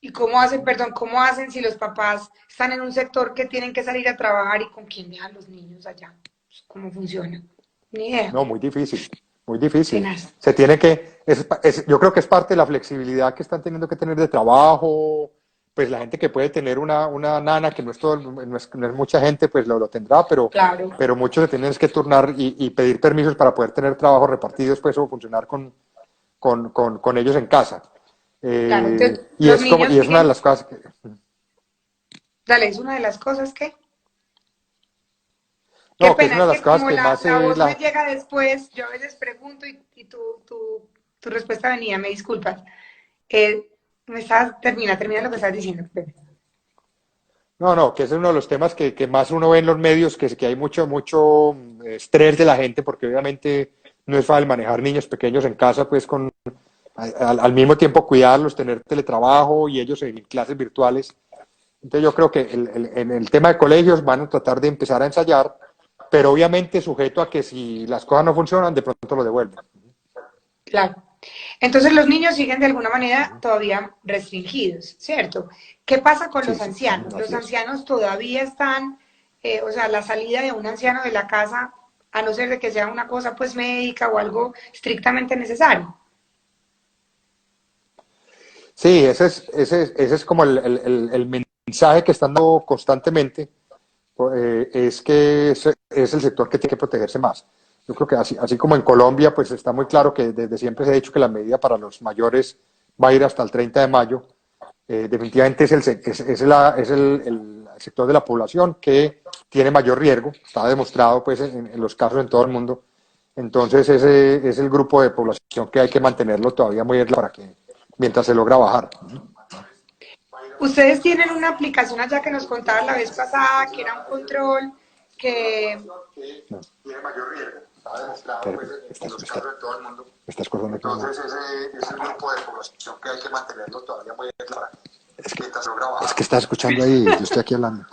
¿Y cómo hacen, perdón, cómo hacen si los papás están en un sector que tienen que salir a trabajar y con quién dejan los niños allá? ¿Cómo funciona? Ni idea. No, muy difícil, muy difícil. Tenaz. Se tiene que, yo creo que es parte de la flexibilidad que están teniendo que tener de trabajo, pues la gente que puede tener una nana, que no es, todo, no es mucha gente, pues lo tendrá, Claro, pero muchos se tienen que turnar y pedir permisos para poder tener trabajos repartidos, pues o funcionar con ellos en casa. claro. Entonces, Y los es como, niños y es una de siguen, las cosas que, dale, es una de las cosas que, qué no, que es pena, una es de las que cosas como que más la voz me llega después, yo a veces pregunto y tu respuesta venía, me disculpas. Me estabas, termina lo que estás diciendo. no, no, que ese es uno de los temas que más uno ve en los medios, que hay mucho estrés de la gente, porque obviamente no es fácil manejar niños pequeños en casa, pues al mismo tiempo cuidarlos, tener teletrabajo y ellos en clases virtuales. Entonces yo creo que en el tema de colegios van a tratar de empezar a ensayar, pero obviamente sujeto a que si las cosas no funcionan, de pronto lo devuelven. Claro. Entonces los niños siguen de alguna manera todavía restringidos, ¿cierto? ¿Qué pasa con los Sí, sí, ancianos? Los así es. ancianos todavía están, o sea, la salida de un anciano de la casa, a no ser de que sea una cosa pues médica o algo estrictamente necesario. Sí, ese es como el mensaje que están dando constantemente, es que es el sector que tiene que protegerse más. Yo creo que así como en Colombia, pues está muy claro que desde siempre se ha dicho que la medida para los mayores va a ir hasta el 30 de mayo. Definitivamente es el sector de la población que tiene mayor riesgo, está demostrado pues en los casos en todo el mundo. Entonces ese es el grupo de población que hay que mantenerlo todavía muy aislado para que mientras se logra bajar. Ustedes tienen una aplicación allá que nos contaban la vez pasada, que era un control que... No. Tiene mayor riesgo. Está demostrado pues, en los casos de todo el mundo. Estás cortando aquí. Entonces ese es el grupo de población que hay que mantenerlo todavía muy claro. Es que estás escuchando ahí, yo estoy aquí hablando.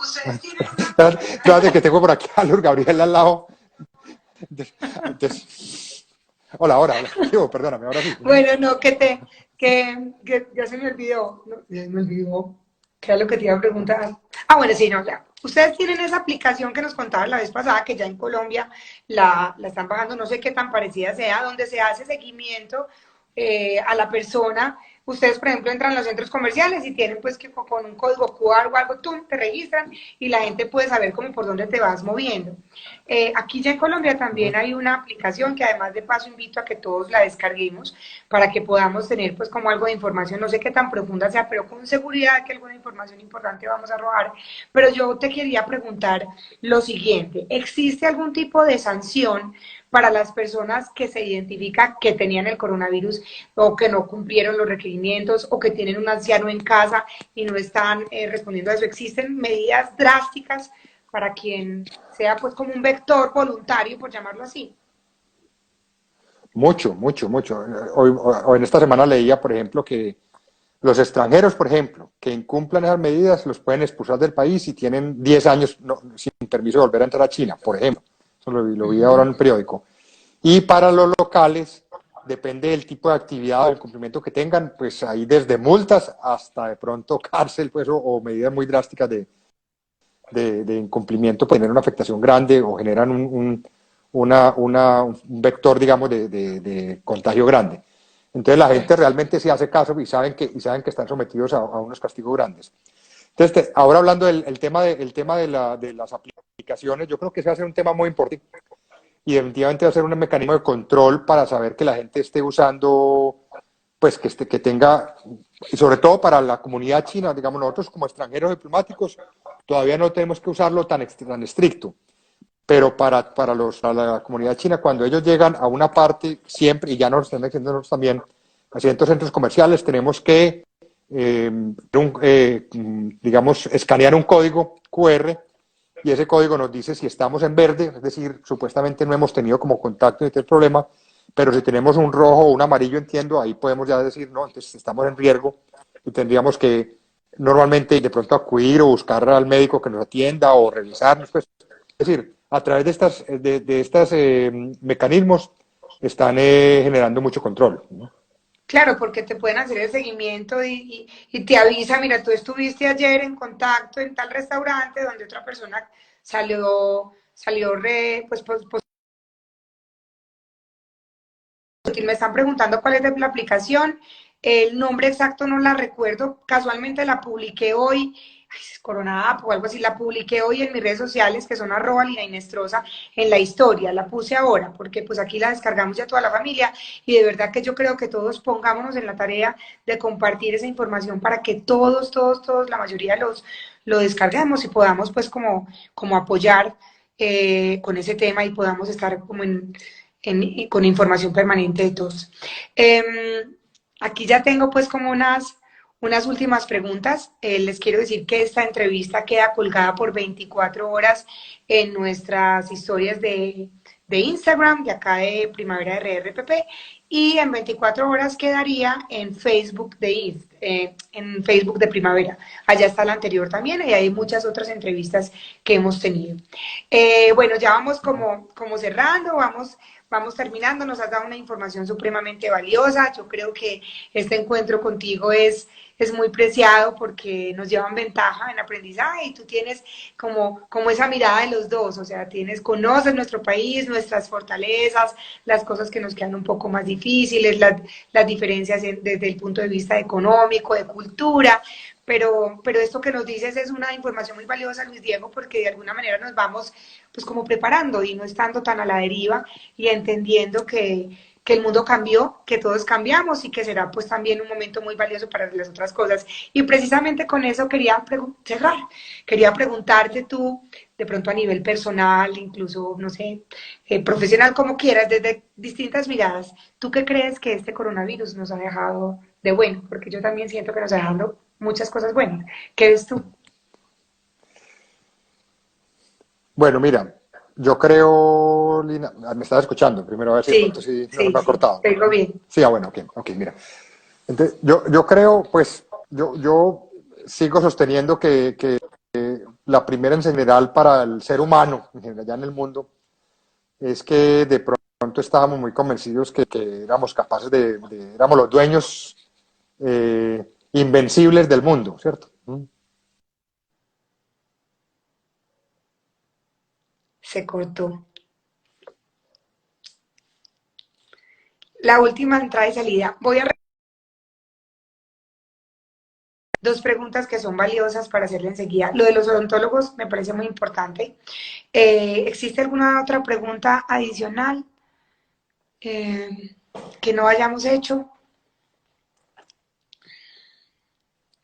Espérate que tengo por aquí a Luz Gabriel al lado. Entonces, Hola, ahora, hola. Digo, perdóname, ahora sí. Bueno, no, que ya se me olvidó, no, ya me olvidó, ¿qué era lo que te iba a preguntar? Ah, bueno, sí, no, ya. Ustedes tienen esa aplicación que nos contaban la vez pasada, que ya en Colombia la están pagando, no sé qué tan parecida sea, donde se hace seguimiento a la persona. Ustedes, por ejemplo, entran a los centros comerciales y tienen pues que con un código QR o algo, tú te registran y la gente puede saber cómo por dónde te vas moviendo. Aquí ya en Colombia también Ujú. hay una aplicación que además de paso invito a que todos la descarguemos para que podamos tener pues como algo de información, no sé qué tan profunda sea, pero con seguridad que alguna información importante vamos a robar. Pero yo te quería preguntar lo siguiente, ¿existe algún tipo de sanción para las personas que se identifican que tenían el coronavirus o que no cumplieron los requerimientos o que tienen un anciano en casa y no están respondiendo a eso? ¿Existen medidas drásticas para quien sea pues como un vector voluntario, por llamarlo así? Mucho, mucho, mucho. Hoy en esta semana leía, por ejemplo, que los extranjeros, por ejemplo, que incumplan esas medidas, los pueden expulsar del país y tienen 10 años sin permiso de volver a entrar a China, por ejemplo. Eso lo vi ahora en un periódico. Y para los locales, depende del tipo de actividad o el cumplimiento que tengan, pues hay desde multas hasta de pronto cárcel, pues, o medidas muy drásticas de incumplimiento, pueden tener una afectación grande o generan un vector, digamos, de contagio grande. Entonces la gente realmente sí hace caso y saben que están sometidos a unos castigos grandes. Entonces, ahora hablando del tema, el tema de las aplicaciones, yo creo que ese va a ser un tema muy importante y definitivamente va a ser un mecanismo de control para saber que la gente esté usando, pues que tenga, y sobre todo para la comunidad china, digamos nosotros como extranjeros diplomáticos, todavía no tenemos que usarlo tan estricto, pero para la comunidad china, cuando ellos llegan a una parte, siempre, y ya nos están diciendo nosotros también, a ciertos centros comerciales, tenemos que, digamos, escanear un código QR y ese código nos dice si estamos en verde, es decir, supuestamente no hemos tenido como contacto ni el problema, pero si tenemos un rojo o un amarillo, entiendo, ahí podemos ya decir, no, entonces estamos en riesgo y tendríamos que normalmente de pronto acudir o buscar al médico que nos atienda o revisarnos, pues, es decir, a través de estas mecanismos están generando mucho control, ¿no? Claro, porque te pueden hacer el seguimiento y te avisa, mira, tú estuviste ayer en contacto en tal restaurante donde otra persona salió pues, me están preguntando cuál es la aplicación, el nombre exacto no la recuerdo, casualmente la publiqué hoy, ay, es Corona App o algo así, la publiqué hoy en mis redes sociales que son @Lina en la historia, la puse ahora porque pues aquí la descargamos ya toda la familia y de verdad que yo creo que todos pongámonos en la tarea de compartir esa información para que todos, la mayoría lo descarguemos y podamos pues como apoyar con ese tema y podamos estar como con información permanente de todos. Aquí ya tengo pues como unas últimas preguntas. Les quiero decir que esta entrevista queda colgada por 24 horas en nuestras historias de Instagram, de acá de Primavera de RRPP, y en 24 horas quedaría en Facebook en Facebook de Primavera. Allá está la anterior también y hay muchas otras entrevistas que hemos tenido. Bueno, ya vamos como cerrando, vamos terminando, nos has dado una información supremamente valiosa. Yo creo que este encuentro contigo es muy preciado porque nos llevan ventaja en aprendizaje y tú tienes como esa mirada de los dos, o sea, conoces nuestro país, nuestras fortalezas, las cosas que nos quedan un poco más difíciles, las diferencias desde el punto de vista económico, de cultura, pero esto que nos dices es una información muy valiosa, Luis Diego, porque de alguna manera nos vamos pues como preparando y no estando tan a la deriva y entendiendo que el mundo cambió, que todos cambiamos y que será pues también un momento muy valioso para las otras cosas. Y precisamente con eso quería cerrar, quería preguntarte tú, de pronto a nivel personal, incluso, no sé, profesional, como quieras, desde distintas miradas, ¿tú qué crees que este coronavirus nos ha dejado de bueno? Porque yo también siento que nos ha dejado muchas cosas buenas. ¿Qué ves tú? Bueno, mira, yo creo, Lina, me estás escuchando, primero a ver si de pronto Sí, sí no se sí, me ha sí, cortado. te digo bien. Sí, bueno, ok, mira. Entonces, yo creo, pues, yo sigo sosteniendo que la primera en general para el ser humano, en general ya en el mundo, es que de pronto pronto estábamos muy convencidos que éramos capaces éramos los dueños invencibles del mundo, ¿cierto? Se cortó. La última entrada y salida. Voy a dos preguntas que son valiosas para hacerle enseguida. Lo de los odontólogos me parece muy importante. ¿Existe alguna otra pregunta adicional que no hayamos hecho?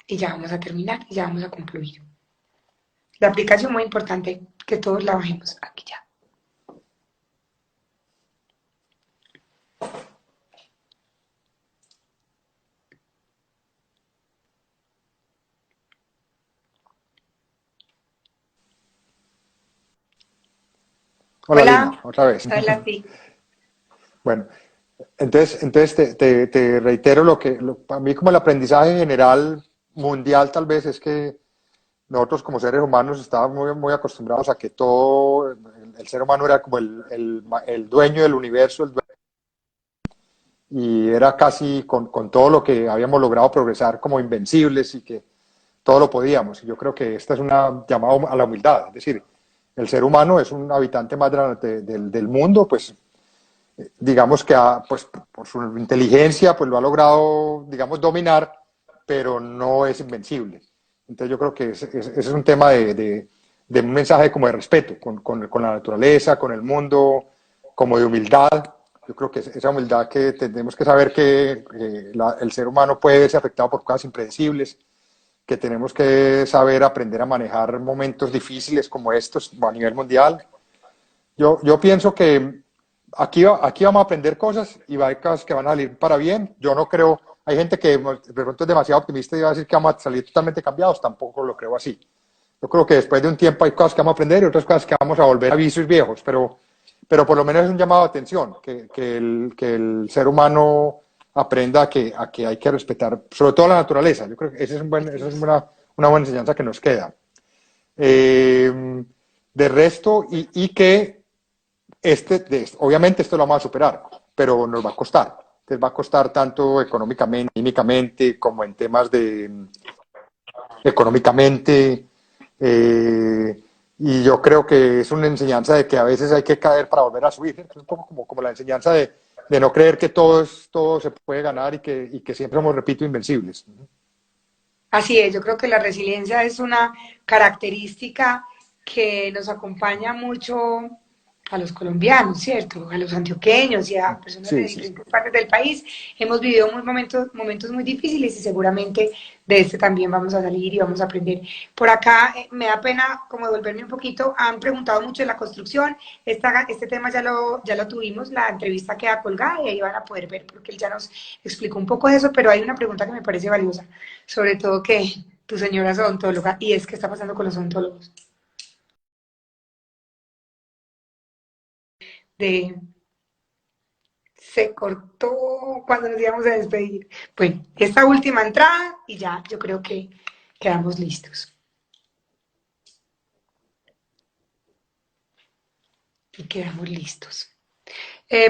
Y ya vamos a terminar, y ya vamos a concluir. La aplicación muy importante, que todos la bajemos aquí ya. Hola Lina, Hola, otra vez. hola, sí. Bueno, entonces te reitero para mí como el aprendizaje general mundial tal vez es que nosotros como seres humanos estábamos muy acostumbrados a que todo, el ser humano era como el dueño del universo, y era casi con todo lo que habíamos logrado progresar como invencibles y que todo lo podíamos. Y yo creo que esta es una llamada a la humildad, es decir, el ser humano es un habitante más grande del mundo, pues digamos que pues, por su inteligencia pues lo ha logrado, digamos, dominar, pero no es invencible. Entonces yo creo que ese es un tema de un mensaje como de respeto con la naturaleza, con el mundo, como de humildad. Yo creo que esa humildad que tenemos que saber que el ser humano puede verse afectado por cosas impredecibles, que tenemos que saber aprender a manejar momentos difíciles como estos a nivel mundial. Yo pienso que aquí vamos a aprender cosas y hay cosas que van a salir para bien. Yo no creo, hay gente que de pronto es demasiado optimista y va a decir que vamos a salir totalmente cambiados, tampoco lo creo así. Yo creo que después de un tiempo hay cosas que vamos a aprender y otras cosas que vamos a volver a vicios viejos, pero por lo menos es un llamado de atención, que el ser humano aprenda a que hay que respetar, sobre todo la naturaleza. Yo creo que esa es una buena enseñanza que nos queda. De resto, y que obviamente esto lo vamos a superar, pero nos va a costar. Entonces va a costar tanto económicamente, químicamente, como en temas de económicamente. Y yo creo que es una enseñanza de que a veces hay que caer para volver a subir. Es un poco como la enseñanza de no creer que todo se puede ganar y que siempre somos, repito, invencibles. Así es, yo creo que la resiliencia es una característica que nos acompaña mucho a los colombianos, ¿cierto? A los antioqueños y a personas de Sí, sí, sí. diferentes partes del país. Hemos vivido momentos muy difíciles y seguramente de este también vamos a salir y vamos a aprender. Por acá me da pena como devolverme un poquito. Han preguntado mucho de la construcción. Este tema ya lo tuvimos, la entrevista queda colgada y ahí van a poder ver porque él ya nos explicó un poco de eso, pero hay una pregunta que me parece valiosa, sobre todo que tu señora es odontóloga y es qué está pasando con los odontólogos. De Se cortó cuando nos íbamos a despedir. Bueno, esta última entrada y ya yo creo que quedamos listos. Y quedamos listos.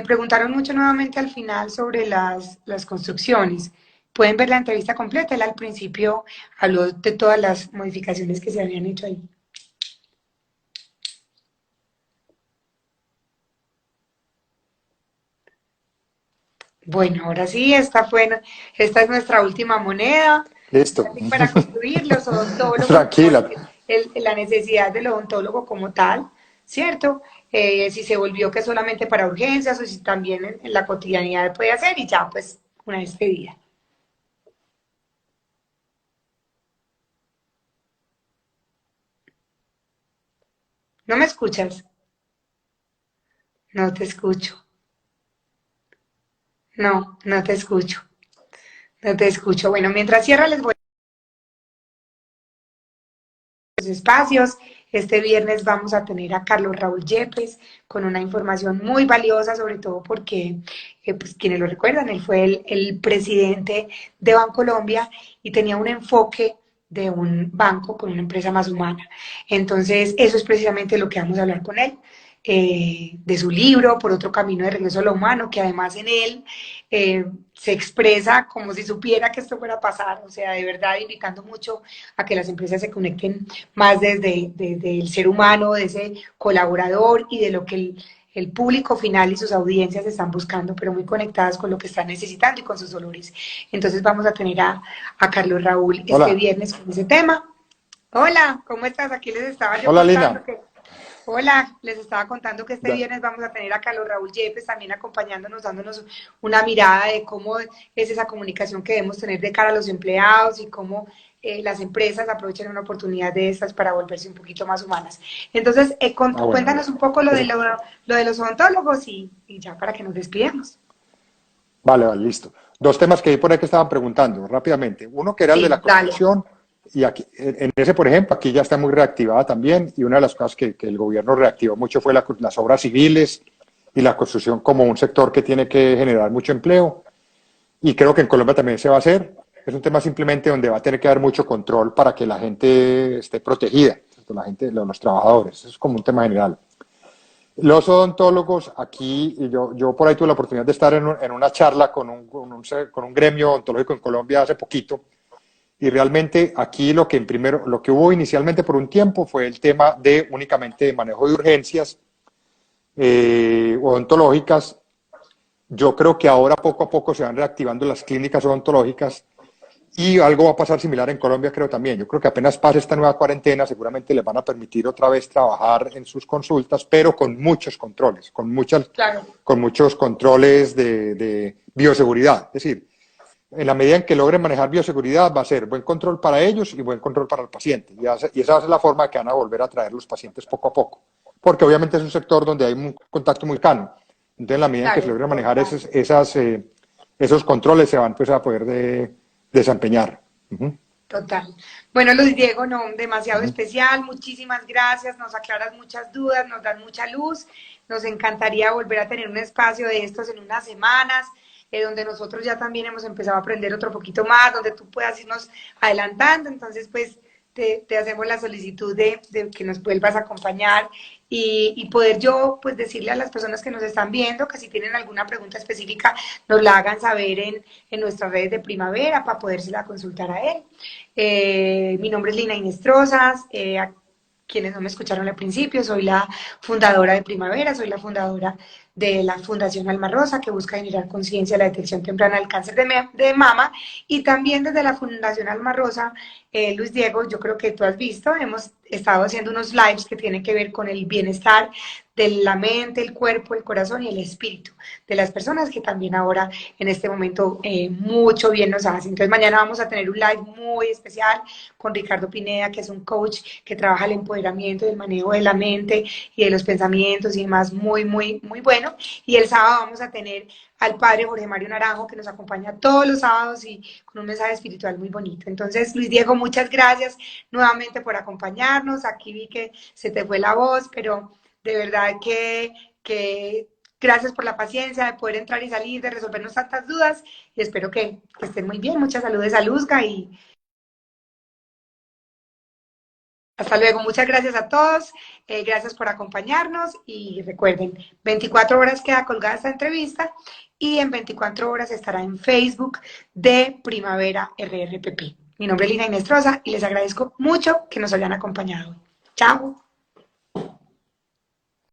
Preguntaron mucho nuevamente al final sobre las construcciones. Pueden ver la entrevista completa. Él al principio habló de todas las modificaciones que se habían hecho ahí. Bueno, ahora sí, esta es nuestra última moneda. Listo. Así para concluir, los odontólogos, Tranquila. la necesidad del odontólogo como tal, ¿cierto? Si se volvió que solamente para urgencias o si también en la cotidianidad puede hacer y ya, pues, una despedida. ¿No me escuchas? No te escucho. No, no te escucho. No te escucho. Bueno, mientras cierra les voy a los espacios. Este viernes vamos a tener a Carlos Raúl Yepes con una información muy valiosa, sobre todo porque, pues, quienes lo recuerdan, él fue el presidente de Bancolombia y tenía un enfoque de un banco con una empresa más humana. Entonces, eso es precisamente lo que vamos a hablar con él. de su libro, Por otro camino de regreso a lo humano, que además en él se expresa como si supiera que esto fuera a pasar, o sea, de verdad invitando mucho a que las empresas se conecten más desde el ser humano, de ese colaborador y de lo que el público final y sus audiencias están buscando, pero muy conectadas con lo que están necesitando y con sus dolores. Entonces vamos a tener a Carlos Raúl este Hola, viernes con ese tema. Hola, ¿cómo estás? Aquí les estaba yo hola contando Lina. que Hola, les estaba contando que este Da- viernes vamos a tener a Carlos Raúl Yepes también acompañándonos, dándonos una mirada de cómo es esa comunicación que debemos tener de cara a los empleados y cómo las empresas aprovechan una oportunidad de estas para volverse un poquito más humanas. Entonces, bueno, cuéntanos un poco eso, lo de los odontólogos y ya para que nos despidamos. vale, vale, listo. Dos temas que vi por ahí que estaban preguntando rápidamente. Uno que era el de Sí, la dale. construcción, y aquí, en ese, por ejemplo, aquí ya está muy reactivada también, y una de las cosas que el gobierno reactivó mucho fue las obras civiles y la construcción como un sector que tiene que generar mucho empleo, y creo que en Colombia también se va a hacer. Es un tema simplemente donde va a tener que haber mucho control para que la gente esté protegida, ¿cierto? La gente, los trabajadores. Eso es como un tema general. Los odontólogos, aquí, yo por ahí tuve la oportunidad de estar en una charla con un gremio odontológico en Colombia hace poquito, y realmente aquí lo que hubo inicialmente por un tiempo fue el tema de únicamente manejo de urgencias odontológicas. Yo creo que ahora poco a poco se van reactivando las clínicas odontológicas y algo va a pasar similar en Colombia, creo también. Yo creo que apenas pase esta nueva cuarentena, seguramente les van a permitir otra vez trabajar en sus consultas, pero con muchos controles, Claro, con muchos controles de bioseguridad. Es decir, en la medida en que logren manejar bioseguridad, va a ser buen control para ellos y buen control para el paciente. Y esa va a ser la forma que van a volver a traer los pacientes poco a poco. Porque obviamente es un sector donde hay un contacto muy cercano. Entonces, en la medida en que se claro, logren manejar total. esos controles, se van pues, a poder desempeñar. Ujú, Total. Bueno, Luis Diego, no, demasiado ujú. especial. Muchísimas gracias. Nos aclaras muchas dudas, nos das mucha luz. Nos encantaría volver a tener un espacio de estos en unas semanas, donde nosotros ya también hemos empezado a aprender otro poquito más, donde tú puedas irnos adelantando. Entonces, pues, te hacemos la solicitud de que nos vuelvas a acompañar y poder yo, pues, decirle a las personas que nos están viendo que si tienen alguna pregunta específica, nos la hagan saber en nuestras redes de Primavera para podérsela consultar a él. Mi nombre es Lina Inestrosas. A quienes no me escucharon al principio, soy la fundadora de Primavera, soy la fundadora de la Fundación Alma Rosa, que busca generar conciencia de la detección temprana del cáncer de mama. Y también desde la Fundación Alma Rosa, Luis Diego, yo creo que tú has visto, hemos estado haciendo unos lives que tienen que ver con el bienestar de la mente, el cuerpo, el corazón y el espíritu de las personas que también ahora en este momento mucho bien nos hacen. Entonces mañana vamos a tener un live muy especial con Ricardo Pineda, que es un coach que trabaja el empoderamiento y el manejo de la mente y de los pensamientos y demás, muy, muy, muy bueno. Y el sábado vamos a tener al padre Jorge Mario Naranjo, que nos acompaña todos los sábados y con un mensaje espiritual muy bonito. Entonces, Luis Diego, muchas gracias nuevamente por acompañarnos. Aquí vi que se te fue la voz, pero de verdad que gracias por la paciencia de poder entrar y salir, de resolvernos tantas dudas y espero que estén muy bien. Muchas saludos a Luzga y hasta luego. Muchas gracias a todos. Gracias por acompañarnos y recuerden, 24 horas queda colgada esta entrevista y en 24 horas estará en Facebook de Primavera RRPP. Mi nombre es Lina Inestrosa y les agradezco mucho que nos hayan acompañado. Chao.